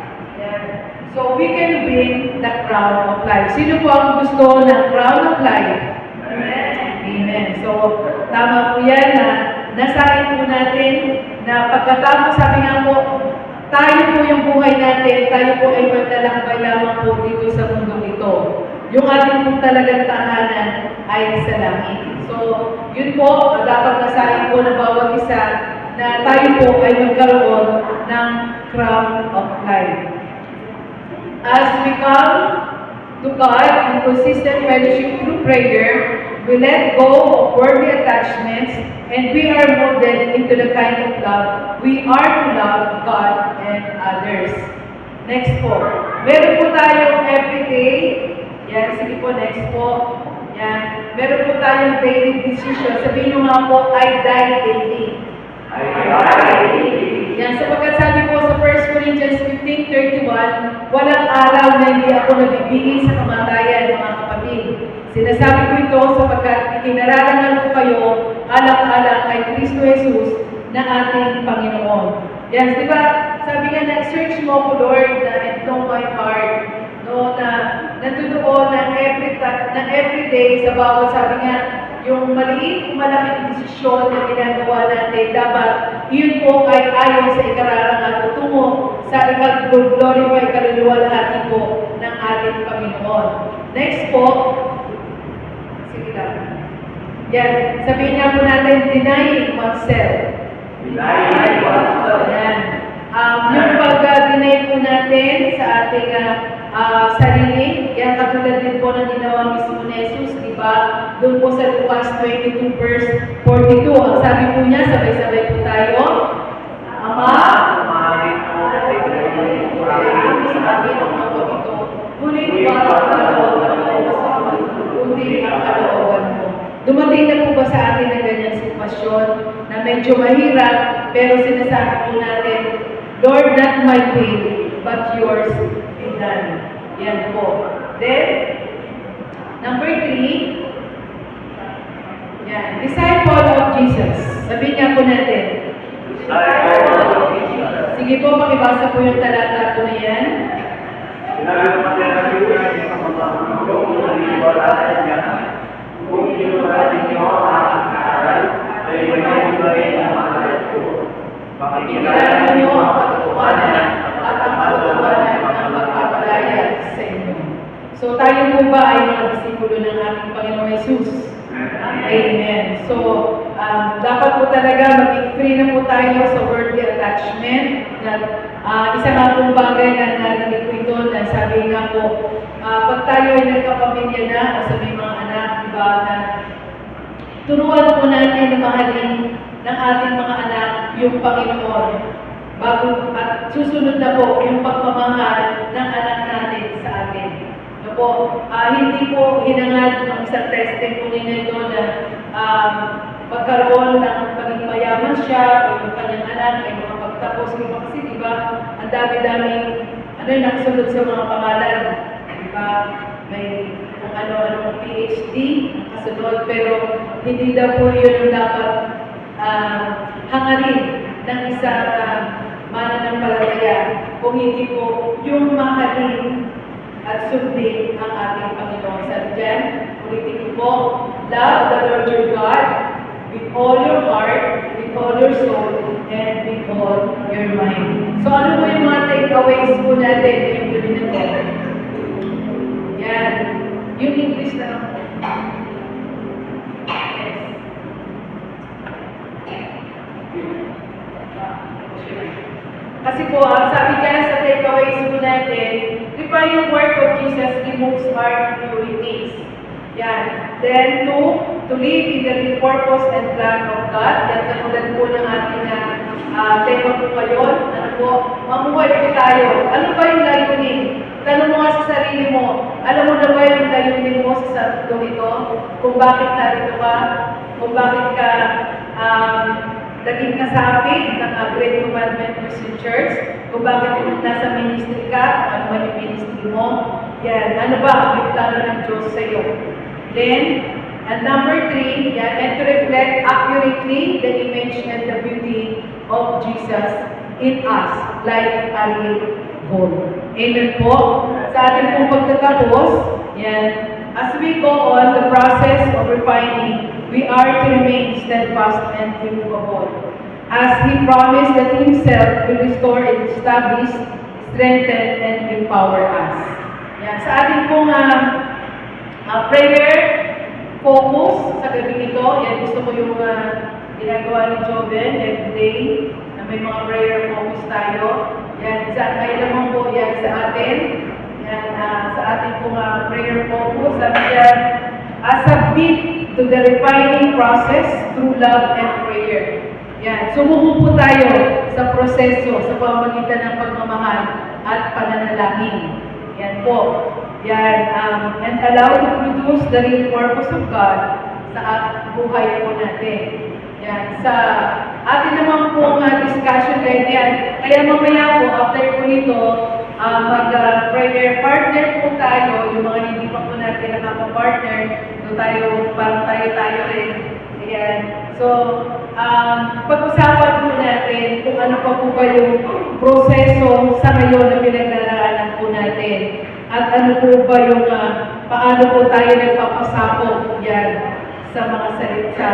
So we can win the crown of life. Sino po ang gusto ng crown of life? Amen. Amen. So tama po yan na nasahin po natin na pagkatapos, sabi nga po, tayo po yung buhay natin, tayo po ay maglalakbay lamang po dito sa mundong ito. Yung ating pong talagang tahanan ay sa langit. So, yun po, dapat nasahin po ng bawat isa na tayo po ay magkaroon ng crown of life. As we come to God in consistent fellowship through prayer, we let go of worldly attachments and we are molded into the kind of love we are to love God and others. Next po. Meron po tayong everyday. Yan, sige po, next po. Yan. Meron po tayong daily decision. Sabihin nyo nga po, I die daily. Yan, sapagkat sabi po sa 1 Corinthians 15:31, walang araw na hindi ako nabibigay sa kamatayan, mga kapatid. Sinasabi ko ito sapagkat itinararangan ko kayo alang-alang kay Kristo Jesus na ating Panginoon. Yan, di ba? Sabi nga na, search mo ko, Lord, and know my heart. No, na natutuon na every day sa bawat, sabi nga, yung maliit o malaking desisyon na ginagawa natin, dapat yun po ay ayon sa ikararangan at tungo sa ikag-glorify kaluluwalhati po ng ating Panginoon. Next po, sige lang. Yan, sabihin nga po natin, denying oneself. Denying oneself. Yan. Yung pag-deny po natin sa ating sarili, yan katulad din po ng ginawa mismo ni Jesus, di ba? Doon po sa Lucas 22 verse 42, ang sabi po niya, sabay-sabay po tayo, Ama, Umalit mo ay gano'n sa akin ang mga ito, ngunit para ang kalooban mo, kundi ang kalooban mo. Dumating na po ba sa atin ang ganyang sitwasyon na medyo mahirap, pero sinasabi po natin, Lord, not my will, but yours be done. Yan po. Then, number 3, yan, disciple of Jesus. Sabihin nga po natin. Sige po, makibasa po yung talata po na yan. Sinabi naman niya na siguro na mga tulong na niniwala niya po ba ay mga disipulo ng ating Panginoong Yesus? Amen. So, dapat po talaga maging free na po tayo sa worldly attachment. Isa nga pong bagay na narinig ko ito na sabi nga po, pag tayo ay nagkapamilya na o sa may mga anak, diba, na turuan po natin na mahalin ng ating mga anak yung Panginoon. Bago at susunod na po yung pagmamahal ng anak natin sa atin. No po, hindi po hinangad ng isang testimony nito na magkaroon ng paging mayaman siya o yung kanyang anak ay makapagtapos yung kasi diba, ang dami-daming nakasunod sa mga pangalan. Diba, may kung ano-ano PhD nakasunod, pero hindi daw po yun ang dapat hangarin ng isang mananampalataya kung hindi po yung mahalin at sundin ang ating Panginoon. Sabi dyan, ulitin ko po, love the Lord your God with all your heart, with all your soul, and with all your mind. So ano po yung mga takeaways po natin ngayong gabi na po? Yan. Yung English na lang po. Kasi po, ang sabi niya sa takeaways po natin, define yung work of Jesus removes our impurities. Yan. Then, to live in the real purpose and plan of God. Yan, katulad po ng ating tema po ngayon. Ano po, mamuhay po tayo. Ano ba yung layunin? Tanong mo nga sa sarili mo, alam mo na ba yung layunin mo sa mundo ito? Kung bakit narito ka? Kung bakit ka naging kasapi ng Great Commandment Christian Church, kung bakit nasa ministry ka, ano man yung ministry mo, yan, ano ba ang plano ng Diyos sa iyo? Then, and number 3, yan, and to reflect accurately the image and the beauty of Jesus in us, like a real gold. Amen po. Sa ating pong pagtatapos, yan, as we go on the process of refining, we are to remain steadfast and immovable. As He promised that Himself will restore and establish, strengthen, and empower us. Yan. Sa ating pong prayer focus sa gabi ito, yan gusto ko yung ginagawa ni Joven every day, na may mga prayer focus tayo. Yan, ay naman po yan sa atin. Yan, sa ating pong prayer focus, sabi yan, submit to the refining process through love and prayer. Yan, sumuko po tayo sa proseso, sa pamamagitan ng pagmamahal at pananalangin. Yan po. Yan, and allow to produce the real purpose of God sa buhay po natin. Yan, sa atin naman pong discussion guide yan. Kaya mamaya po, after po nito, mag-prayer partner po tayo, yung mga hindi pa po natin nakaka-partner, so tayo, parang tayo rin. Ayan. So, pag-usapan po natin kung ano pa po ba yung proseso sa ngayon na pinagdaraanan po natin. At ano po ba yung, paano po tayo nagpapasapok yan sa mga sa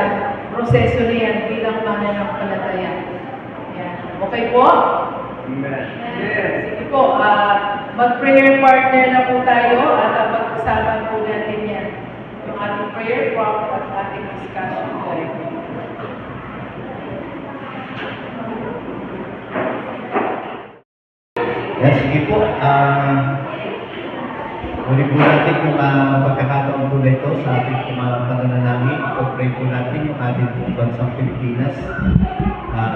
proseso na yan bilang mananampalataya. Yan. Okay po? Amen. Sige po, mag-prayer partner na po tayo at pag-usapan po natin yan. Yung ating prayer prompt at ating discussion guide. Yes, sige po. Muli po natin yung pagkakataon po na ito sa ating pananalangin. Pag-pray po natin yung ating bansang Pilipinas.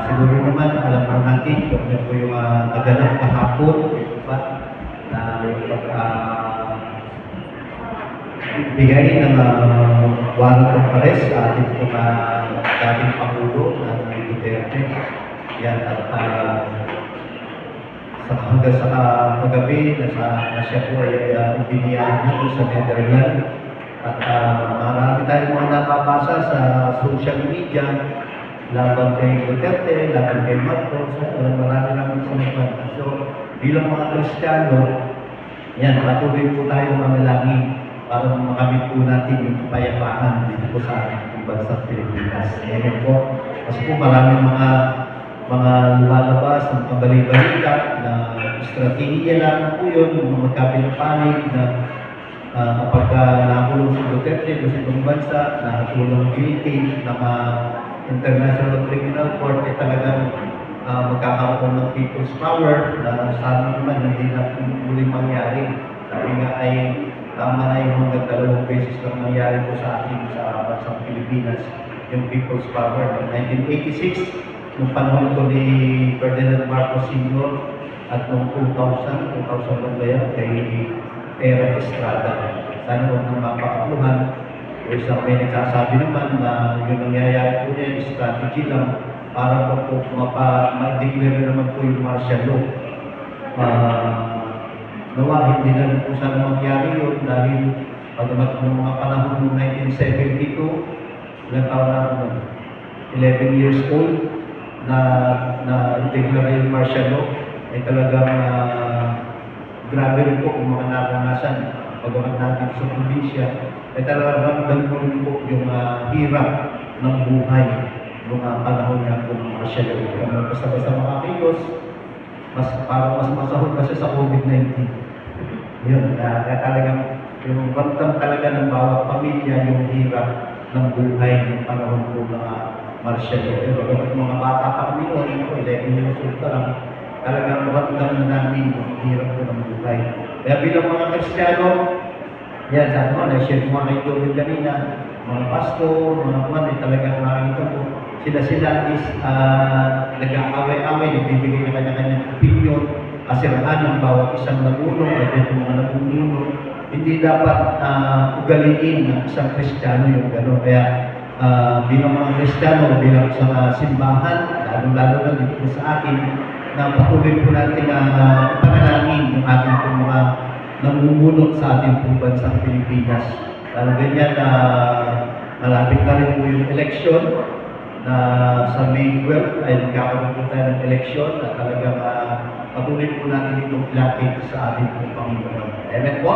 Siguro naman, alam po natin kung ano po yung naganap kahapon, na bigay ng warrant of arrest sa ating dating Pangulo na Duterte. Yan, at hanggang sa kagabi na siya po ay ibiniyaan niya po sa Netherlands. At marami tayong mga napapasa sa social media laban kay Duterte, laban kay Marcos, marami naman sumipad. So, bilang mga Kristiyano, yan, patuloy po tayo manalangin para makamit po natin yung kapayapaan dito po sa ating bansang Pilipinas. Amen po. Kasi po maraming mga lumalabas ng pabalik-balita na estratehiya lang po yun, mga magkabilang panig na kapag nakulong si Duterte o sa ibang bansa, nakatulong guilty ng International Criminal Court, ay talagang magkakaroon ng people's power na sana naman hindi na muli mangyari. Sabi nga ay tama na yung hanggang 2 beses lang nangyari po sa atin sa bansang Pilipinas, yung people's power. Noong 1986, nung panahon ko ni Ferdinand Marcos Sr. at noong 2001 ba yan, kay Tera Estrada. Sana huwag nang mapakatluhan. O isang may nagsasabi naman na yung nangyayari po niya, strategy lang para po ma-declare naman po yung martial law. Nawa, hindi na rin po sana mangyari yun dahil pagdamat ng mga panahon ng 1972, ilang taon na ako nun, 11 years old, na declare yung martial law, ay talagang grabe rin po yung mga naranasan. Pagdamat natin sa probinsya, ay talagang ramdam ko rin po yung hirap ng buhay noong panahon na po ng martial law. Kaya basta-basta makakilos, parang mas masahol kasi sa COVID-19. Yun, kaya talagang yung ramdam talaga ng bawat pamilya yung hirap ng buhay ng panahon po ng martial law. Pero kapag mga bata pa kami noon, 11 years old pa lang, talagang ramdam na namin yung hirap po ng buhay. Kaya bilang mga Kristiyano, yan, sabi mo, na-share ko mga kayo kanina, mga pastor, mga kuwan, talagang nakikita po, sila is nag-aaway-aaway, nagbibigay na kanya-kanyang opinion, kasiraan ng bawat isang nagulo, at yung mga nagulo. Hindi dapat ugaliin ng isang Kristiyano yung gano'n. Kaya bilang mga Kristiyano, bilang isang simbahan, lalo-lalo na dito sa atin, na patuloy po natin panalangin yung ating po mga namumulot sa ating po bansang Pilipinas. Lalo ganyan na malapit na rin po yung eleksyon na sa May 12 ay magkakaroon po tayo ng eleksyon na talagang patuloy po natin itong ilapit sa ating po Panginoon. Amen po?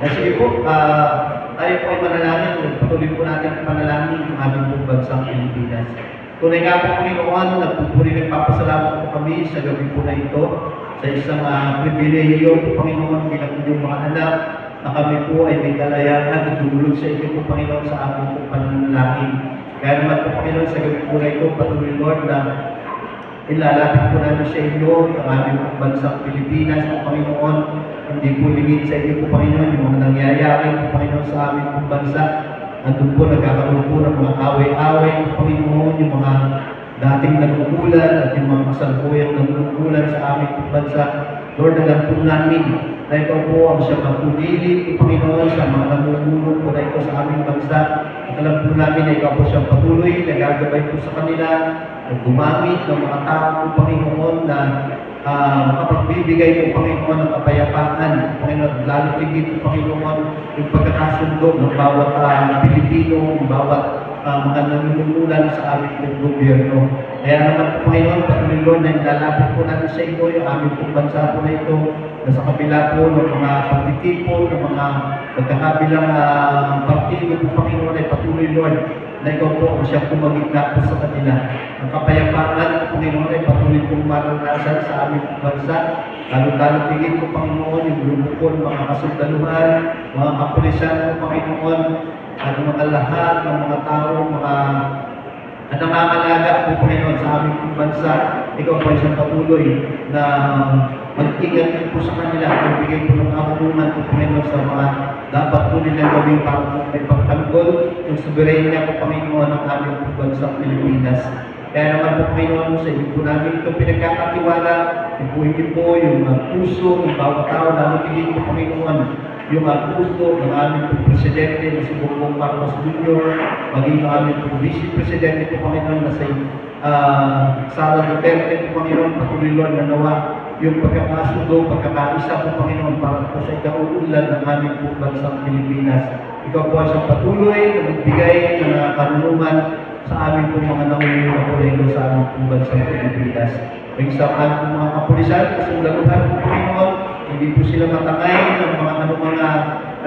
Sige po, tayo po ay manalangin, patuloy po natin panalangin yung ating po bansang Pilipinas. Tunay nga po Panginoon, nagpupuri nagpapasalamat po kami sa gabi po na ito, sa isang pribilehiyo po Panginoon bilang inyong mga anak, na kami po ay may kalayahan at dumulog sa inyo po Panginoon sa aming po pananalangin. Kaya naman po Panginoon sa gabi po na ito, patuloy Lord na ilalapit po namin sa inyo ang aming po bansang Pilipinas po Panginoon. Hindi po limit sa inyo po Panginoon yung mga nangyayari po Panginoon sa aming po bansa. Andun po nagkakaroon po ng mga away-away po Panginoon, yung mga dating nagugulan at yung mga kasalukuyang nagugulan sa aming bansa. Lord, alam po namin na ito po ang siyang magpupili po Panginoon sa mga namumulong po na ito sa aming bansa. At alam po namin na ikaw po siyang patuloy, nagagabay po sa kanila, at gumamit ng mga tao po Panginoon na makapagbibigay po Panginoon ng kapayapaan, Panginoon, lalo tigit po Panginoon yung pagkakasundo ng bawat Pilipino, ng bawat mga nanunungkulan sa aming pong gobyerno. Kaya naman po Panginoon, patuloy Lord, na nilalapit po natin sa inyo yung aming pong bansa po na ito, na sa kabila po ng mga pagtitipon, ng mga magkakabilang partido po Panginoon, ay patuloy Lord, na ikaw po ang siyang pumagitna po sa kanila. Ang kapayapaan po Panginoon ay patuloy pong maranasan sa aming bansa, lalo-lalo tigit po Panginoon, yung grupo po, mga kasundaluhan, mga kapulisan po Panginoon, at mga lahat ng mga tao, mga nangangalaga po Panginoon sa aming bansa, ikaw po isang patuloy na mag-ingat din po sa kanila, magbigay po ng kamarungan po Panginoon sa mga dapat po nilang gawin para po may pagtanggol yung soberenya po Panginoon ng aming bansang Pilipinas. Kaya naman po Panginoon, sa iyo po namin ito pinagkakatiwala, ipuhin po yung puso ng bawat tao, lalo tigil po Panginoon, yung puso ng aming po Presidente na si Bongbong Marcos Jr., maging ang aming po Vice Presidente po Panginoon na si Sara Duterte po Panginoon, patuloy Lord na nawa yung pagkakasundo, pagkakaisa po Panginoon para po sa ikauunlad ng aming po bansang Pilipinas. Ikaw po ay isang patuloy na magbigay ng karunungan sa aming po mga nangunguna po rin sa aming po bansang Pilipinas. May isang aming mga kapulisan, kasundaluhan po Panginoon, hindi po sila matangay ng mga mga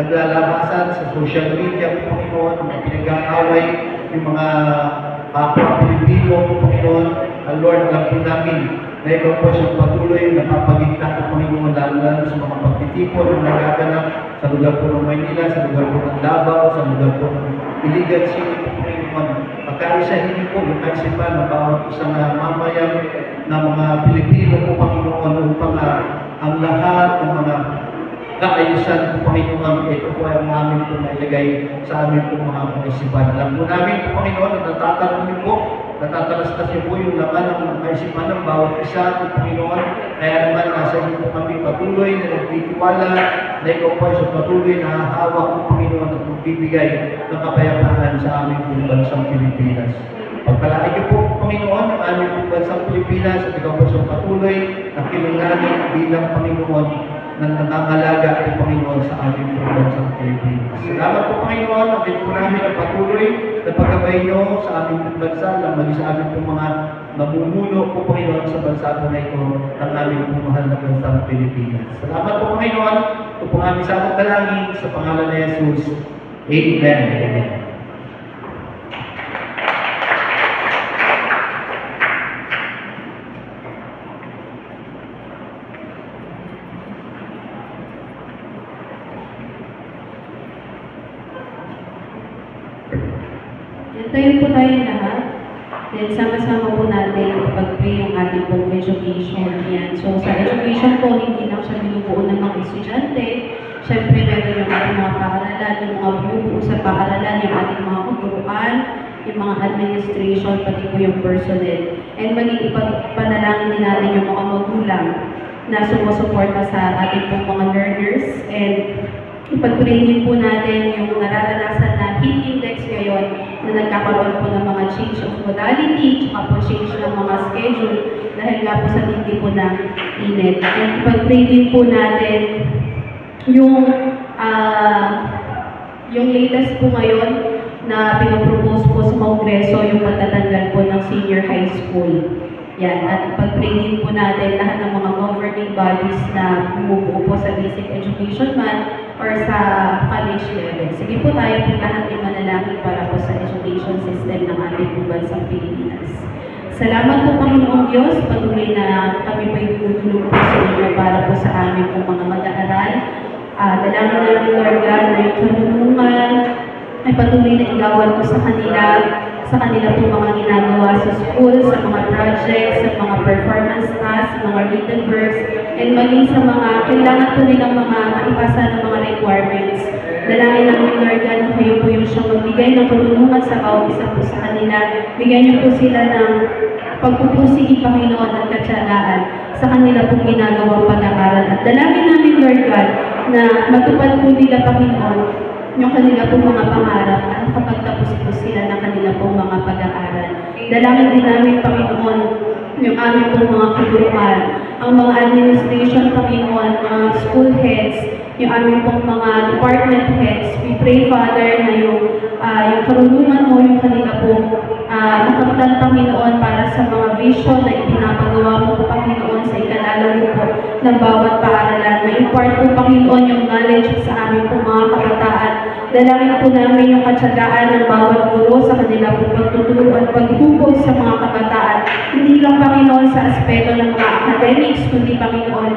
naglalabasan sa social media po Panginoon, mga pinag-aaway, yung mga kapwa Pilipino po Panginoon. Lord, alam po namin na ikaw po siyang patuloy na papagitna ng Panginoon, lalo sa mga pagtitipon na nagaganap sa lugar po ng Maynila, sa lugar po ng Davao, sa lugar po ng Iligan City po, Panginoon. Pagkaisa-hindi po yung kaisipan ng bawat isang mamayan na mga Pilipino po, Panginoon, upang ang lahat ng mga kaayusan po, Panginoon, ito po ay ang namin po nailagay sa amin po mga kaisipan. Alam po namin po, Panginoon, na natatanong po, natatalastas niyo po yung laman ng kaisipan ng bawat isa po, Panginoon. Kaya naman, nasa inyo po kami patuloy na nagtitiwala na ikaw po ay sa patuloy na hawak po, Panginoon, at magbibigay ng kapayapaan sa aming po bansang Pilipinas. Pagpalaan niyo po, Panginoon, ang aming po bansang Pilipinas at ikaw po sa patuloy na kilalanin bilang Panginoon na nangangalaga ng Panginoon sa aming po bansang Pilipinas. Salamat po, Panginoon, at ito po namin ang patuloy na pagkabay niyo sa aming po bansa, lamang sa aming po mga namumuno po, Panginoon, sa bansa po na ito ng aming po mahal na bansang Pilipinas. Salamat po, Panginoon. Ito po aming samot dalangin sa pangalan ni Jesus. Amen. Amen. Tayo po tayong lahat. Then sama-sama po natin ipag-pray yung ating pong education. Yan. So sa education po, hindi lang siya binubuo ng mga estudyante. Siyempre, meron yung ating mga paaralan, yung mga binubuo sa paaralan, yung ating mga kuturuan, yung mga administration, pati po yung personnel. And maging ipagpanalangin din natin yung mga magulang na sumusuporta sa ating pong mga learners. And ipag-pray din po natin yung nararanasan na heat index ngayon na nagkakaroon po ng mga change of modality, tsaka po change ng mga schedule dahil nga po sa tindi po ng init. And ipag-pray din po natin yung latest po ngayon na pinapropose po sa Kongreso yung pagtatanggal po ng senior high school. Yan, at ipag-pray din po natin lahat ng mga governing bodies na bumubuo po sa basic education man or sa college level. Sige po tayo po lahat ay manalangin para po sa education system ng ating po bansang Pilipinas. Salamat po, Panginoong Diyos, patuloy na kami po'y tutulong po sa inyo para po sa amin po mga mag-aaral. Dalangin namin, Lord God, na yung kanunungan ay patuloy na igawan po sa kanila po mga ginagawa sa school, sa mga projects, sa mga performance tasks, sa mga written works, and maging sa mga kailangan po nilang mga maipasa ng mga requirements. Dalangin namin, Lord God, na kayo po yung siyang magbigay ng patulungan sa bawat isa po sa kanila. Bigyan niyo po sila ng pagpupusigi, Panginoon, at katsagaan sa kanila pong ginagawang pag-aaral. At dalangin namin, Lord God, na matupad po nila, Panginoon, yung kanila pong mga pangarap at nakapagtapos po sila ng kanila pong mga pag-aaral. Dalangin din namin, Panginoon, yung aming pong mga kuturuan, ang mga administration, Panginoon, mga school heads, yung aming pong mga department heads. We pray, Father, na yung karunungan mo, yung kanila pong makamtan, Panginoon, para sa mga vision na ipinapagawa mo po, Panginoon, sa ikalalayo po ng bawat paaralan. Ma-impart po, Panginoon, yung knowledge sa aming pong mga kabataan. Dalangin po namin yung katsagaan ng bawat guro sa kanila pong pagtuturo at paghubog sa mga kabataan. Hindi lang, Panginoon, sa aspeto ng mga academics, kundi, Panginoon,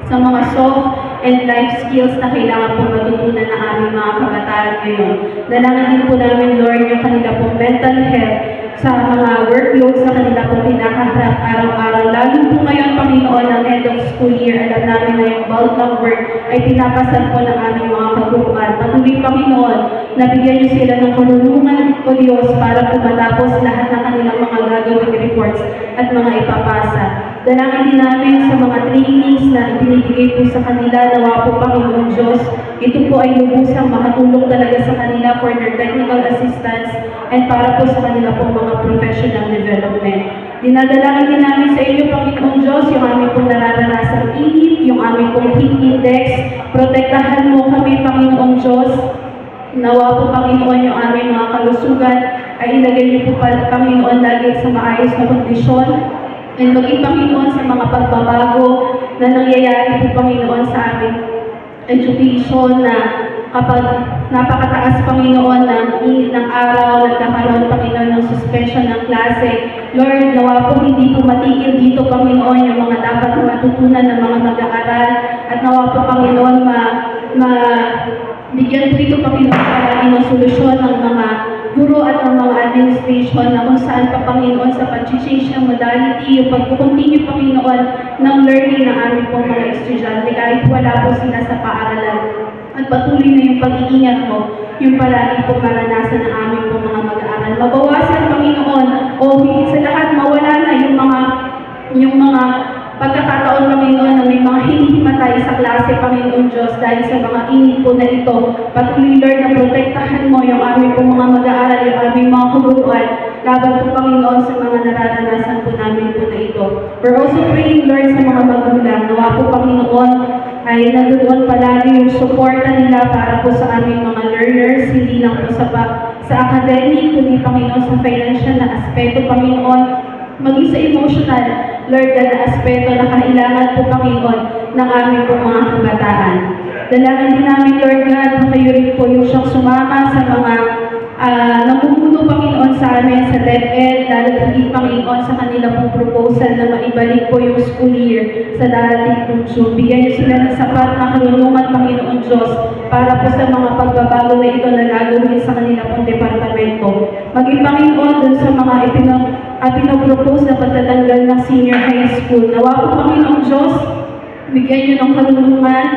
sa mga soft and life skills na kailangan po matutunan ng aming mga kabataan ngayon. Dalangin din po namin, Lord, yung kanila pong mental health sa mga workload sa kanila pong pinakaharap araw-araw. Lalo po ngayon, Panginoon, ang end of school year, alam namin na yung bulk ng work ay pinapasan po ng aming mga kaguruan. Patuloy, Panginoon, nabigyan niyo sila ng karunungan o Diyos para po matapos lahat ng kanilang mga gagawing reports at mga ipapasa. Dalangin din namin sa mga trainings na ibinibigay po sa kanila, nawa po, Panginoon Diyos, ito po ay lubusang makatulong talaga sa kanila for their technical assistance and para po sa kanila po mga professional development. Dinadalangin din namin sa inyo, Panginoon Diyos, yung aming pong nararanasan init, yung aming pong heat index. Protektahan mo kami, Panginoon Diyos. Nawa po, Panginoon, yung aming mga kalusugan ay ilagay niyo po, Panginoon, lagi sa maayos na kondisyon. And maging, Panginoon, sa mga pagbabago na nangyayari po, Panginoon, sa aming education na kapag napakataas, Panginoon, ng init ng araw, nagkakaroon, Panginoon, ng suspension ng klase, Lord, nawa po hindi po matigil dito, Panginoon, yung mga dapat na matutunan ng mga mag-aaral. At nawa po, Panginoon, bigyan po ito, Panginoon, palagi ng solusyon ng mga guro at ng mga administration na kung saan pa, Panginoon, sa pag-change ng modality, yung pag-continue, Panginoon, ng learning ng aming pong mga estudyante kahit wala po sila sa paaralan. At patuloy na yung pag-iingat mo, yung palagi po maranasan ng aming pong mga mag-aaral. Mabawasan, Panginoon, o higit sa lahat, mawala na yung mga pagkakataon, Panginoon, na may mga hinihimatay sa klase, Panginoon Diyos, dahil sa mga init po na ito. Patuloy, Lord, na protektahan mo yung aming pong mga mag-aaral, yung aming mga kaguruan, laban po, Panginoon, sa mga nararanasan po namin po na ito. We're also praying, Lord, sa mga magulang. Nawa po, Panginoon, ay nandoon palagi yung suporta nila para po sa aming mga learners, hindi lang po sa academic, kundi, Panginoon, sa financial na aspeto, Panginoon, maging sa emotional, Lord God, na aspeto na kailangan po, Panginoon, ng aming po mga kabataan. Dalangin din namin, Lord God, na kayo rin po yung siyang sumama sa mga namumuno, Panginoon, sa amin sa DepEd, lalo higit, Panginoon, sa kanila pong proposal na maibalik po yung school year sa darating po June. Bigyan niyo sila ng sapat na karunungan, Panginoon Diyos, para po sa mga pagbabago na ito na gagawin sa kanila pong departamento. Maging, Panginoon, dun sa mga pinopropose na pagtatanggal ng senior high school. Nawa po, Panginoon Diyos, bigyan niyo ng karunungan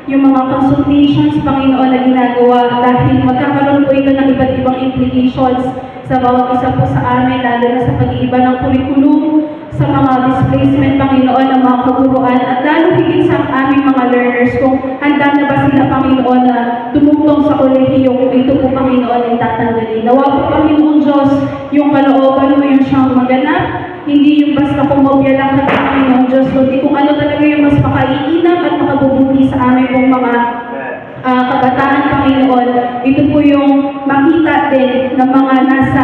yung mga consultations, Panginoon, na ginagawa dahil magkakaroon po ito ng iba't ibang implications sa bawat isa po sa amin, lalo na sa pag-iiba ng curriculum, sa mga displacement, Panginoon, ng mga kaguruan, at lalo higit sa aming mga learners kung handa na ba sila, Panginoon, na tumutong sa kolehiyo kung ito po, Panginoon, ay tatanggalin. Nawa po, Panginoon Diyos, yung kalooban mo yung siyang maganap, hindi yung basta kumopya lang ng Panginoon Diyos, kundi kung ano talaga yung mas makaiinam at makabubuti sa aming pong mga kabataan, Panginoon. Ito po yung makita din ng mga nasa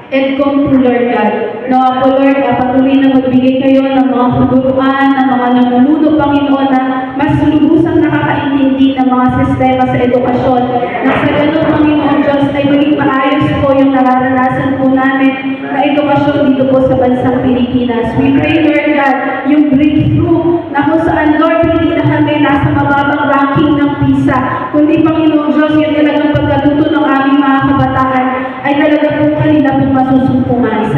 EDCOM to Lord God. Nawa po, Lord, patuloy na magbigay kayo ng mga kaguruan, ng mga namumuno, Panginoon, na mas lubusang nakakaintindi ng mga sistema sa edukasyon. Na sa ganun, Panginoon Diyos, ay maging maayos po yung nararanasan po namin na edukasyon dito po sa bansang Pilipinas. We pray, Lord God, yung breakthrough na kung saan, Lord, hindi na kami nasa mababang ranking ng PISA, kundi, Panginoon Diyos, yung talagang pagkatuto ng aming mga kabataan ay talaga po kanila po masusumpungan.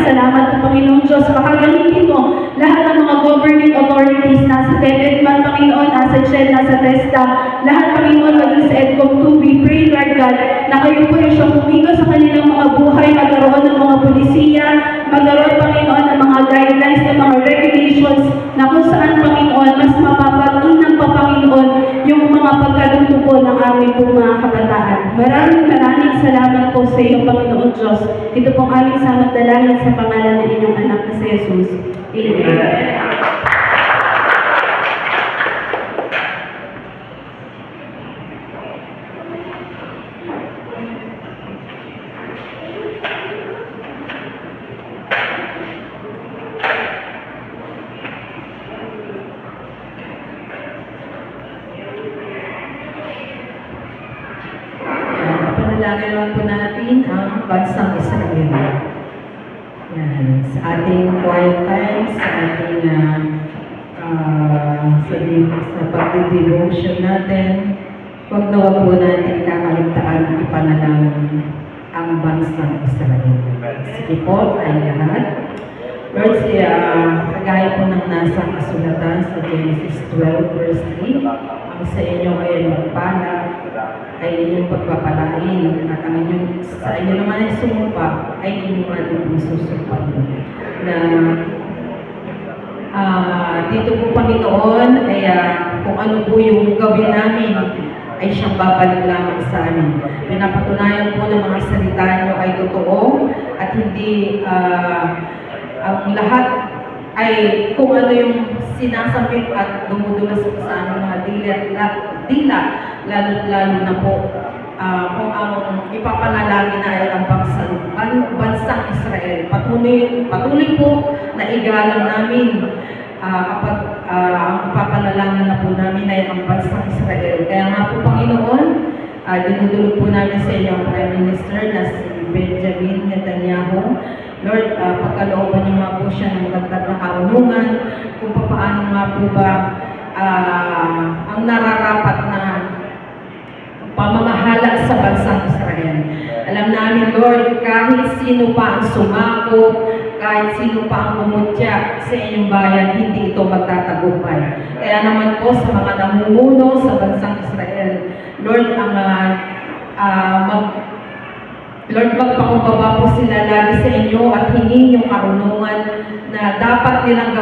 Salamat po, Panginoon Diyos. Makagamitin mo lahat ng mga governing authorities, nasa DepEd man, Panginoon, nasa CHED, nasa TESDA, lahat, Panginoon, maging sa EDCOM 2. We pray, Lord God, na kayo po yung siyang pumilo sa kanilang mga buhay, magkaroon ng mga polisiya, magkaroon, Panginoon, ng mga guidelines, ng mga regulations, na kung saan, Panginoon, mas mapapag-inang pa, Panginoon, yung mga pagkaluto po ng aming po mga kabataan. Maraming salamat po sa iyo, Panginoon Diyos. Ito pong aming samantalangin sa pangalan ng inyong anak na si Jesus. Amen. Panalangin naman po natin ang bansang Israel. Yan. Sa ating quiet time, sa ating sa pagdidevotion natin, huwag na huwag po natin kakaligtaan ipanalangin ang bansang Israel. Sige po, ay lahat. Lord, kagaya po ng nasa kasulatan sa Genesis 12 verse 3, ang sa inyo ay magpala, ay inyong pagpapalain, at ang inyong, sa inyo naman ay sumumpa, ay inyong natin pong susumpahin. Na dito po, Panginoon, ay kung ano po yung gawin namin, ay siyang babalik lamang sa amin. Pinapatunayan po ng mga salita nyo ay totoo, at hindi ang lahat ay kung ano yung sinasapit at dumudulas sa aming mga dila, lalo na po kung ang ipapanalangin na ay ang bansang Israel. Patuloy po na igalang namin kapag ang ipapanalangin na po namin ay ang bansang Israel. Kaya nga po, Panginoon, dinudulog po namin sa iyo ang Prime Minister na si Benjamin Netanyahu, Lord, pagkalooban niyo nga po siya ng magandang na karunungan, kung paano nga po ba ang nararapat na pamamahala sa bansang Israel. Alam namin, Lord, kahit sino pa ang sumako, kahit sino pa ang umutya sa inyong bayan, hindi ito magtatagumpay. Kaya naman po sa mga namumuno sa bansang Israel, Lord, magpakumbaba po sila lagi sa inyo at hingin yung karunungan na dapat nilang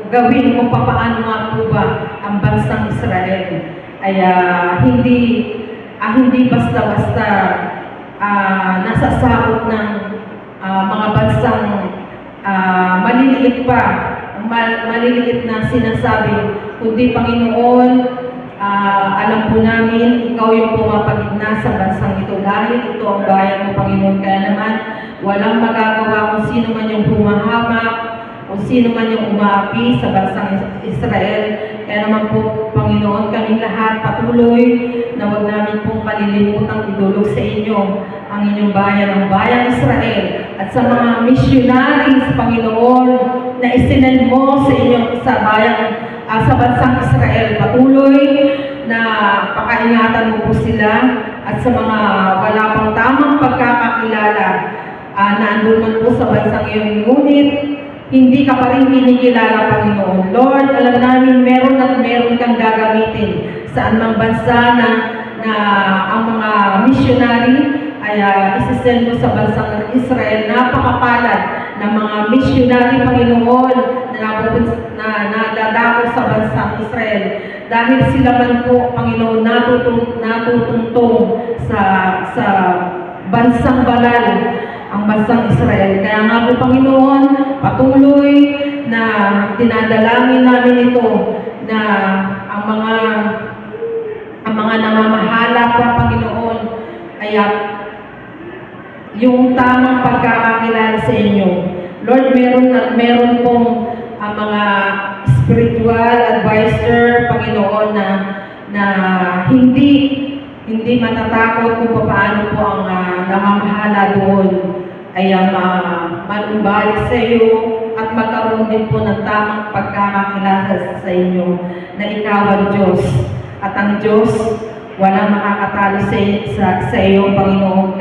gawin kung paano nga po ba ang bansang Israel ay hindi basta-basta nasasakot ng mga bansang maliliit na sinasabi, kundi Panginoon, alam po namin, ikaw yung pumapagitna sa bansang ito dahil ito ang bayan mo, Panginoon. Kaya naman, walang magagawa kung sino man yung humahamak, kung sino man yung umaapi sa bansang Israel. Kaya naman po, Panginoon, kami lahat patuloy na wag namin pong kalilimutang idulog sa inyo ang inyong bayan, ang bayang Israel, at sa mga missionaries, Panginoon, na isinend mo sa inyong sa bansang Israel. Patuloy na pakaingatan mo po sila, at sa mga wala pang tamang pagkakakilala na andun man po sa bansang iyon, ngunit hindi ka pa rin kinikilala, Panginoon. Lord, alam namin meron at meron kang gagamitin sa anumang bansa na ang mga missionary ay isisend mo sa bansang Israel. Napakapalad ng mga missionary, Panginoon, na nadadako sa bansang Israel. Dahil sila man po, Panginoon, natutungtong sa bansang banal, ang bansang Israel. Kaya nga po, Panginoon, patuloy na dinadalangin namin ito na ang mga namamahala pa, Panginoon, ay yung tamang pagkakakilala sa inyo. Lord, meron pong ang mga spiritual advisor, Panginoon, na hindi matatakot kung paano po ang namamahala doon ay manumbalik sa iyo at magkaroon din po ng tamang pagkakakilala sa inyo na ikaw ang Diyos. At ang Diyos, walang makakatalo sa iyo, Panginoon,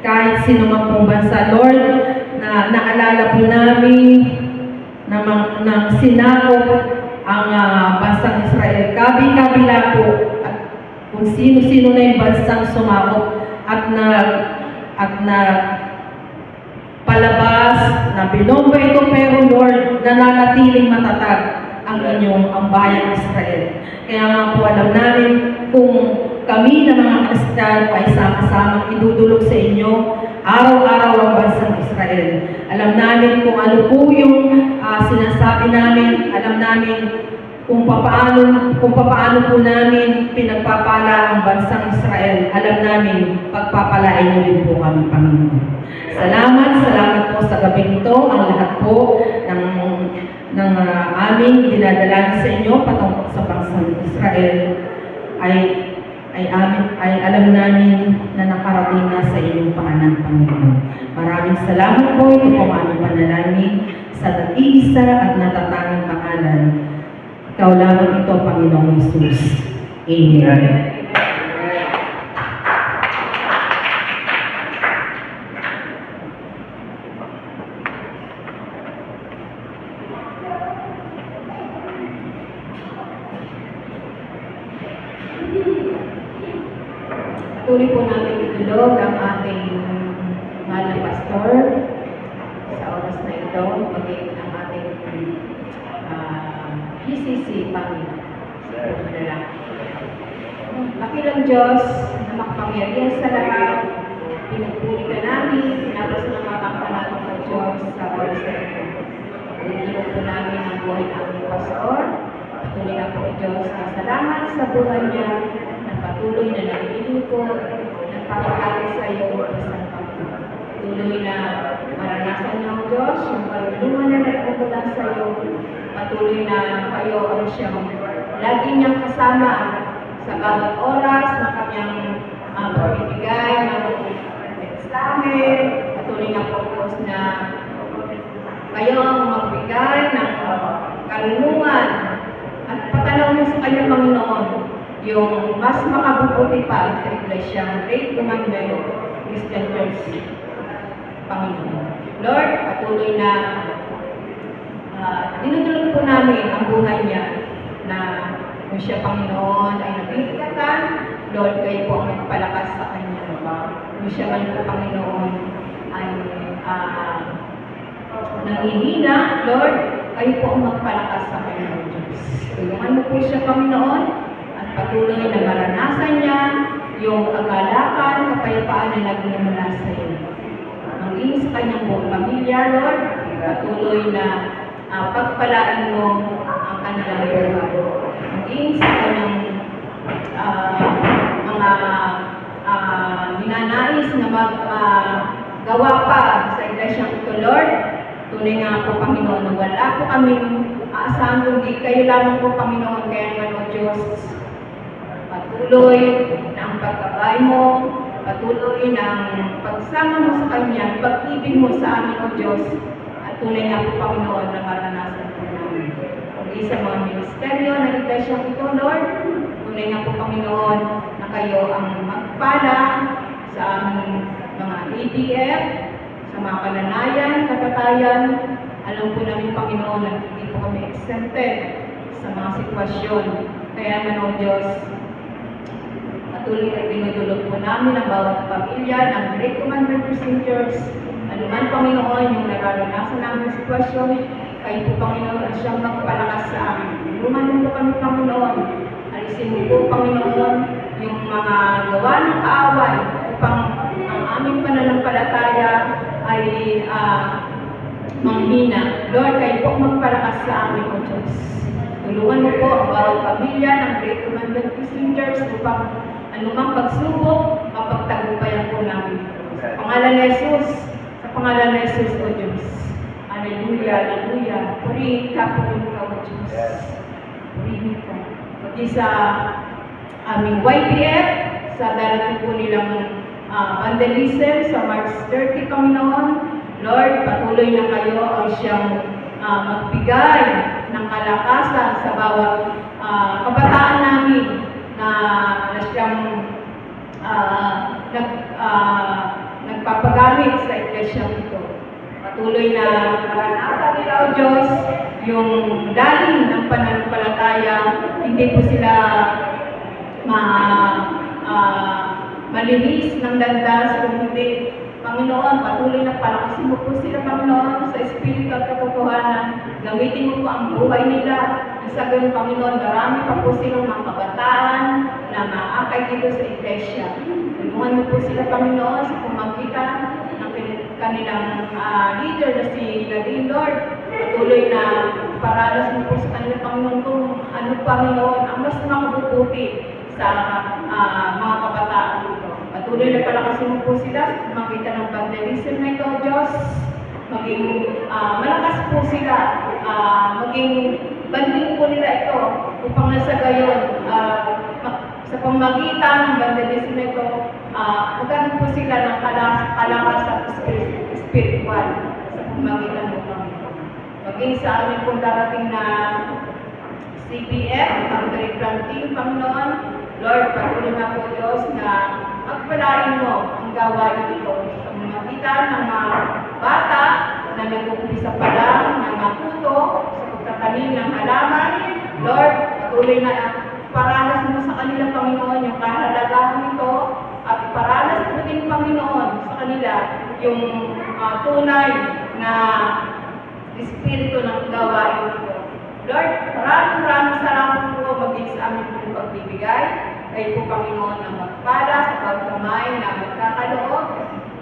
kahit sino man pong bansa. Lord, na naalala po namin ng sinakop ang bansang Israel. Kabi-kabila po at kung sino-sino na yung bansang sumakop at na palabas, na binomba ito, pero Lord, nananatiling matatag ang bayang Israel. Kaya nga po alam namin kung kami na mga Kristiyano ay sama-sama idudulog sa inyo araw-araw ang bansang Israel. Alam namin kung ano po yung sinasabi namin, alam namin kung paano po namin pinagpapala ang bansang Israel. Alam namin, pagpapalain niyo din po kami, Panginoon. Salamat po sa gabing ito, ang lahat po ng aming dinadalangin sa inyo patungkol sa bansang Israel ay alam namin na nakarating na sa inyong paanan, Panginoon. Maraming salamat po. Ito po ang aming panalangin sa nag-iisa at natatanging pangalan. Ikaw lamang ito, Panginoong Jesus. Amen. Tuloy po namin itulog ang ating mahal na pastor sa oras na ito, maging ang ating PCC Panginoon. Pakilang Diyos na makapangyarihan sa lahat, pinagpuli ka namin, pinapos na mapangkalaman ng Diyos sa oras na ito. Pinilog po namin ang buhay ng aming pastor. Patuloy na po Diyos na salamat sa buhay niya, patuloy na naglilingkod, nagpapakali sa iyo, isang Panginoon. Tuloy na maranasan niyo ang Diyos, yung karunungan na nagmumula sa iyo. Patuloy na kayo ang siyang lagi niyang kasama sa bawat oras na kanyang pagbibigay ng mensahe. Patuloy patuloy nga po Diyos na kayo ang magbigay ng karunungan at patanaw mo sa kanyang Panginoon yung mas makabubuti pa sa Iglesyang Great Commandment Christian Church, Panginoon. Lord, patuloy na dinudulog po namin ang buhay niya na kung siya, Panginoon, ay nabibigatan, Lord, kayo po ang nagpalakas sa kanya. Kung siya man po, Panginoon, ay nanghihina, Lord, kayo po ang magpalakas sa kanya, Diyos. Tulungan mo po siya, Panginoon, at patuloy na maranasan niya yung kagalakan, kapayapaan na nagmumula sa iyo. Maging sa kanyang buong pamilya, Lord, patuloy na pagpalaan mo ang kanilang buhay. Maging sa kanyang mga ninanais na gawa pa sa iglesyang ito, Lord. Tunay nga po, Panginoon, na wala po kaming aasahan kundi kayo lamang po, Panginoon, kaya naman, O Diyos, patuloy ng pagkabay mo, patuloy ng pagsama mo sa Kanya, pag-ibig mo sa amin, O Diyos, at tunay nga po, Panginoon, na maranasan po namin. Kundi sa mga ministeryo na iglesyang ito, Lord, tunay nga po, Panginoon, na kayo ang magpala sa aming mga ADF, sa mga kananayan, kapatayan. Alam po namin, Panginoon, na hindi po kami exempted sa mga sitwasyon. Kaya naman, O Diyos, patuloy na dinudulog po namin ang bawat pamilya ng Great Commandment Christian Church. Ano man, Panginoon, yung nararanasan namin sitwasyon, kayo po, Panginoon, ang siyang magpalakas sa amin. Tulungan mo po kami, Panginoon. Alisin mo po, Panginoon, yung mga gawa ng kaaway upang ang aming pananampalataya ay manghina. Lord, kayo po magpalakas sa amin, O Diyos. Tulungan mo po ang bawat pamilya ng Great Commandment Christian Church upang anumang pagsubok, mapagtagumpayan po namin. Sa pangalan ni Jesus, sa pangalan ni Jesus, O Diyos. Hallelujah, hallelujah. Purihin ka po ikaw, O Diyos. Purihin ka. Pati sa aming YPF, sa darating po nilang vandalism sa March 30, Panginoon. Lord, patuloy na kayo ang siyang magbigay ng kalakasan sa bawat kabataan namin na siyang nagpapagamit sa iglesyang ito. Patuloy na maranasan nila, O Diyos, yung daling ng pananampalataya, hindi po sila malihis ng landas, kung hindi, Panginoon, patuloy na palakasin mo po sila, Panginoon, sa espiritu at katotohanan. Gamitin mo po ang buhay nila. Sa ganun, Panginoon, marami pa po silang mga kabataan na maakay dito sa iglesia. Tulungan mo po sila, Panginoon, sa pamagitan ng kanilang leader na si Nadine, Lord. Patuloy na paralas mo po sa kanila, Panginoon, kung ano, Panginoon, ang mas makabubuti sa mga kabataan dito. Patuloy na palakasin mo po sila sa pamagitan ng vandalism na ito, Diyos. Maging malakas po sila, maging banding po nila ito upang nasa gayon, sa pamagitan ng vandalism na ito, magkaroon po sila ng kalakasan spiritual sa pamagitan mo, Panginoon. Maging sa amin pong darating na CPF, ang Trade Team, Panginoon, Lord, patuloy na po, Diyos, na pagpalain mo ang gawain ito sa pamagitan ng mga bata na nag-uumpisa pa lang na matuto sa pagtatanim ng halaman. Lord, patuloy na paranas mo sa kanila, Panginoon, yung kahalagahan nito at paranas mo din, Panginoon, sa kanila yung tunay na espiritu ng gawain ito. Lord, maraming salamat po maging sa aming pong pagbibigay. Kayo po, Panginoon, ang magpala sa pagkamay na magkakaloob.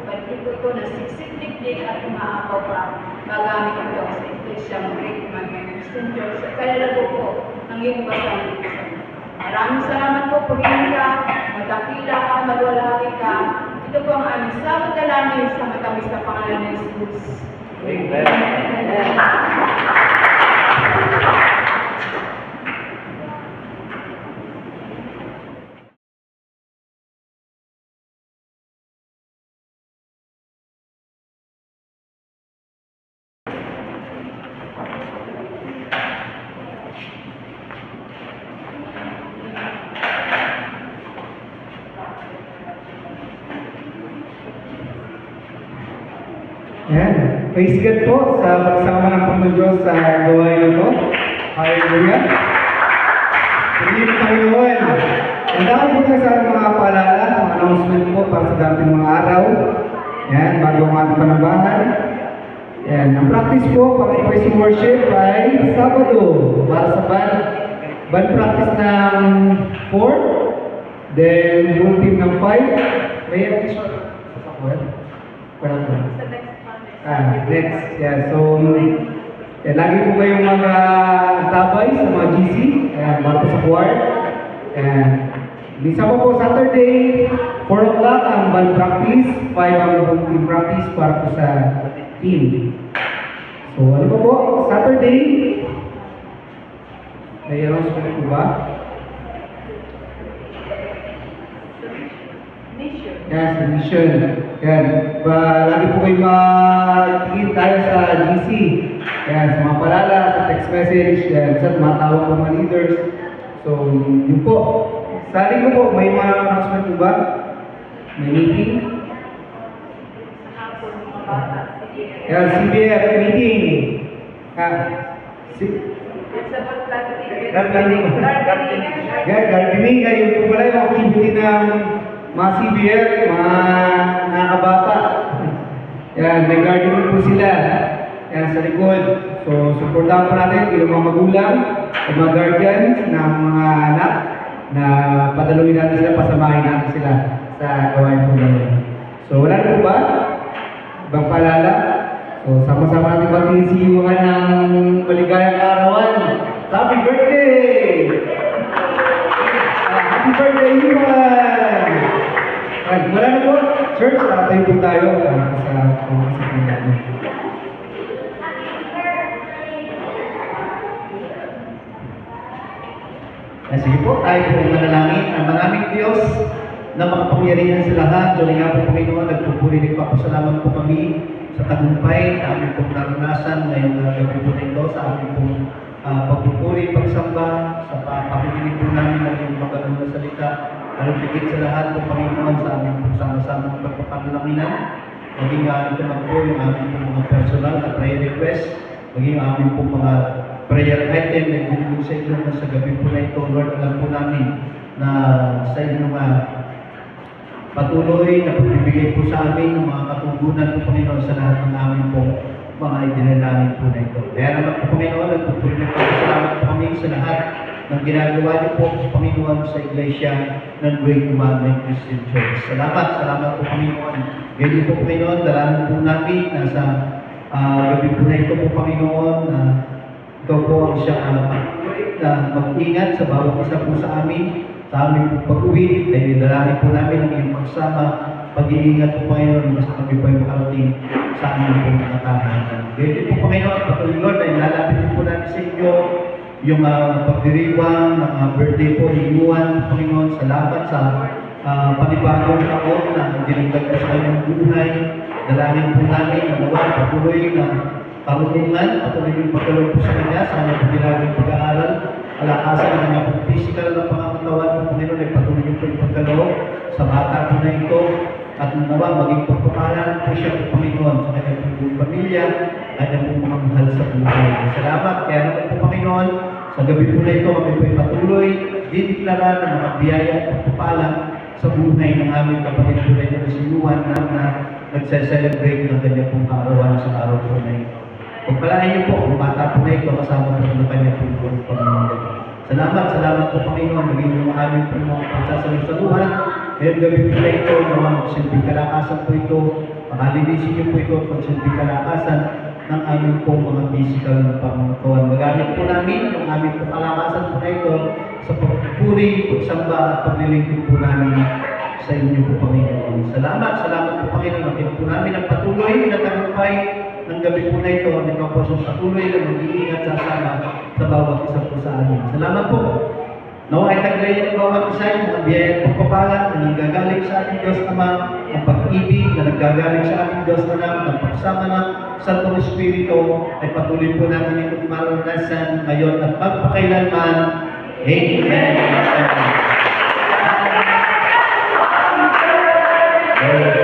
Balik po ito na siksik-dik-dik at umaapaw pa. Magamit ito sa Iglesyang Great Commandment Christian Church at kalalago po ng iyong basang. Maraming salamat po, purihin ka, magdakila ka, magwalhati ka. Ito po ang aming sabot dalangin sa matamis na pangalan ng Jesus. Amen. Ayan. Praise God po sa pagsama ng Panginoon Diyos sa gawain na ito. Hallelujah. Pagiging ng Panginoon. Ang dami po na sa mga paalala, mga announcement po para sa dating mga araw. Ayan, bago ang ating panambahan. Ayan, ang practice po para praise and worship ay Sabado. Para sa band practice ng 4, then full team ng 5. May addition sa kwet? Wala po. Next. Yeah, so, lagi po kayong mga tabay sa mga GC, bago sa choir. Minsan po Saturday, 4 o'clock ang band practice, 5 ang home team practice para po sa team. So, ano po? Saturday, may announcement po ba? Yes, mission. Yan. Lagi po kayo mag-tingin tayo sa GC. Yan, sa mga palala, sa text message, yan, sa tumatawag po mga leaders. So, yun po. Sa atin po, may mga announcement po ba? May meeting? Yan, CBF meeting. Gardening, yun po pala yung activity ng mga CBF, mga nakabata. Yan, may gardening po sila. Yan, sa likod. So, supportahan po natin yung mga magulang, yung mga guardians ng mga anak na padaluin natin sila, pasamahin natin sila sa gawain po natin. So, wala na po ba? Ibang paalala? So, sama-sama natin batiin si Yuhan ng maligayang arawan. Happy birthday! Happy birthday, Yuhan! Wala na po, church, tayo po tayo sa pagkakasapin natin. Sige po, tayo po manalangin. Ang maraming Diyos na makapangyarihan sa lahat. Tuloy nga po Panginoon, nagpupuri rin po. Salamat po kami sa tagumpay na aming pong naranasan ngayong gabi po nito sa aming pong pagpupuri, pagsamba, sa pakikinig po namin ng iyong magandang na salita. Lalo higit sa lahat po Panginoon sa aming pong sama-samang pagpapalanginan. Maging ito man po yung aming pong mga personal na prayer request. Maging aming pong mga prayer item na ginulong sa inyo na sa gabi po na ito. Lord, alam po namin na sa inyong patuloy na pagbibigay po sa amin ng mga katugunan po Panginoon sa lahat ng aming po mga idinalangin po na ito. Kaya naman po Panginoon, nagpupulit po salamat po kami sa lahat ng ginagawa niyo po Panginoon sa Iglesia ng Great Commandment Christian Church. Salamat po Panginoon. Ganyan po Panginoon, dalanan po namin na sa gabi po na ito po Panginoon na ikaw po ang siya na mag-ingat sa bawat isa po sa amin, sa aming pag-uwi, dahil dalangin po namin ang iyong magsama, pag-iingat po Panginoon, basta kami po ay makarating sa aming po mga tahanan. Ganyan po Panginoon, patuloy Lord, ay lalapit po namin sa inyo yung pagdiriwang ng birthday po ni Juan, Panginoon, salamat sa panibagong taon na dinagdag po sa kanyang buhay. Dalangin po namin na nawa patuloy na karunungan, patuloy yung pagkalog po sa kanya sa kanyang pagdilagong pag-aaral, alakasan ng kanyang physical na pangangatawan po Panginoon ay patuloy yung pagkalog sa bata po na ito at nawa maging pagpapalan po siya po Panginoon sa kanyang buong pamilya, kanyang po mga mahal sa buhay. Salamat, kaya naman po Panginoon, sa gabi po na ito kami po ay patuloy dideklara ng mga biyaya at pagpapalan sa buhay ng aming kapatid po na ito si Juan na nagse-celebrate ng kanyang pong kaarawan sa araw po na ito. Pagpalain niyo po, ang bata po na ito, kasama po ng kanyang pong Panginoon. Salamat po Panginoon, maging yung aming pong mga pagsasalusaluhan. Ngayon gabi po na ito, naman magsilbing kalakasan po ito, makalinisin niyo po ito at magsilbing kalakasan ng aming pong mga physical na pangangatuan. Magamit po namin yung aming pong kalakasan po na ito sa pagpupuri, pagsamba at paglilingkod po namin sa inyo po Panginoon. Salamat po Panginoon. Nakita po namin ang patuloy na tagumpay ng gabi po na ito. Ikaw po sa patuloy na mag-iingat sa sama sa bawat isa po sa amin. Salamat po. Nawa ay taglayan ng bawat isa yung mga biyaya at pagpapala na nanggagaling sa ating Diyos Ama, ang pag-ibig na naggagaling sa ating Diyos Anak, ng pagsama ng Santo Espiritu ay patuloy po natin itong maranasan ngayon at magpakailanman. Amen. Amen.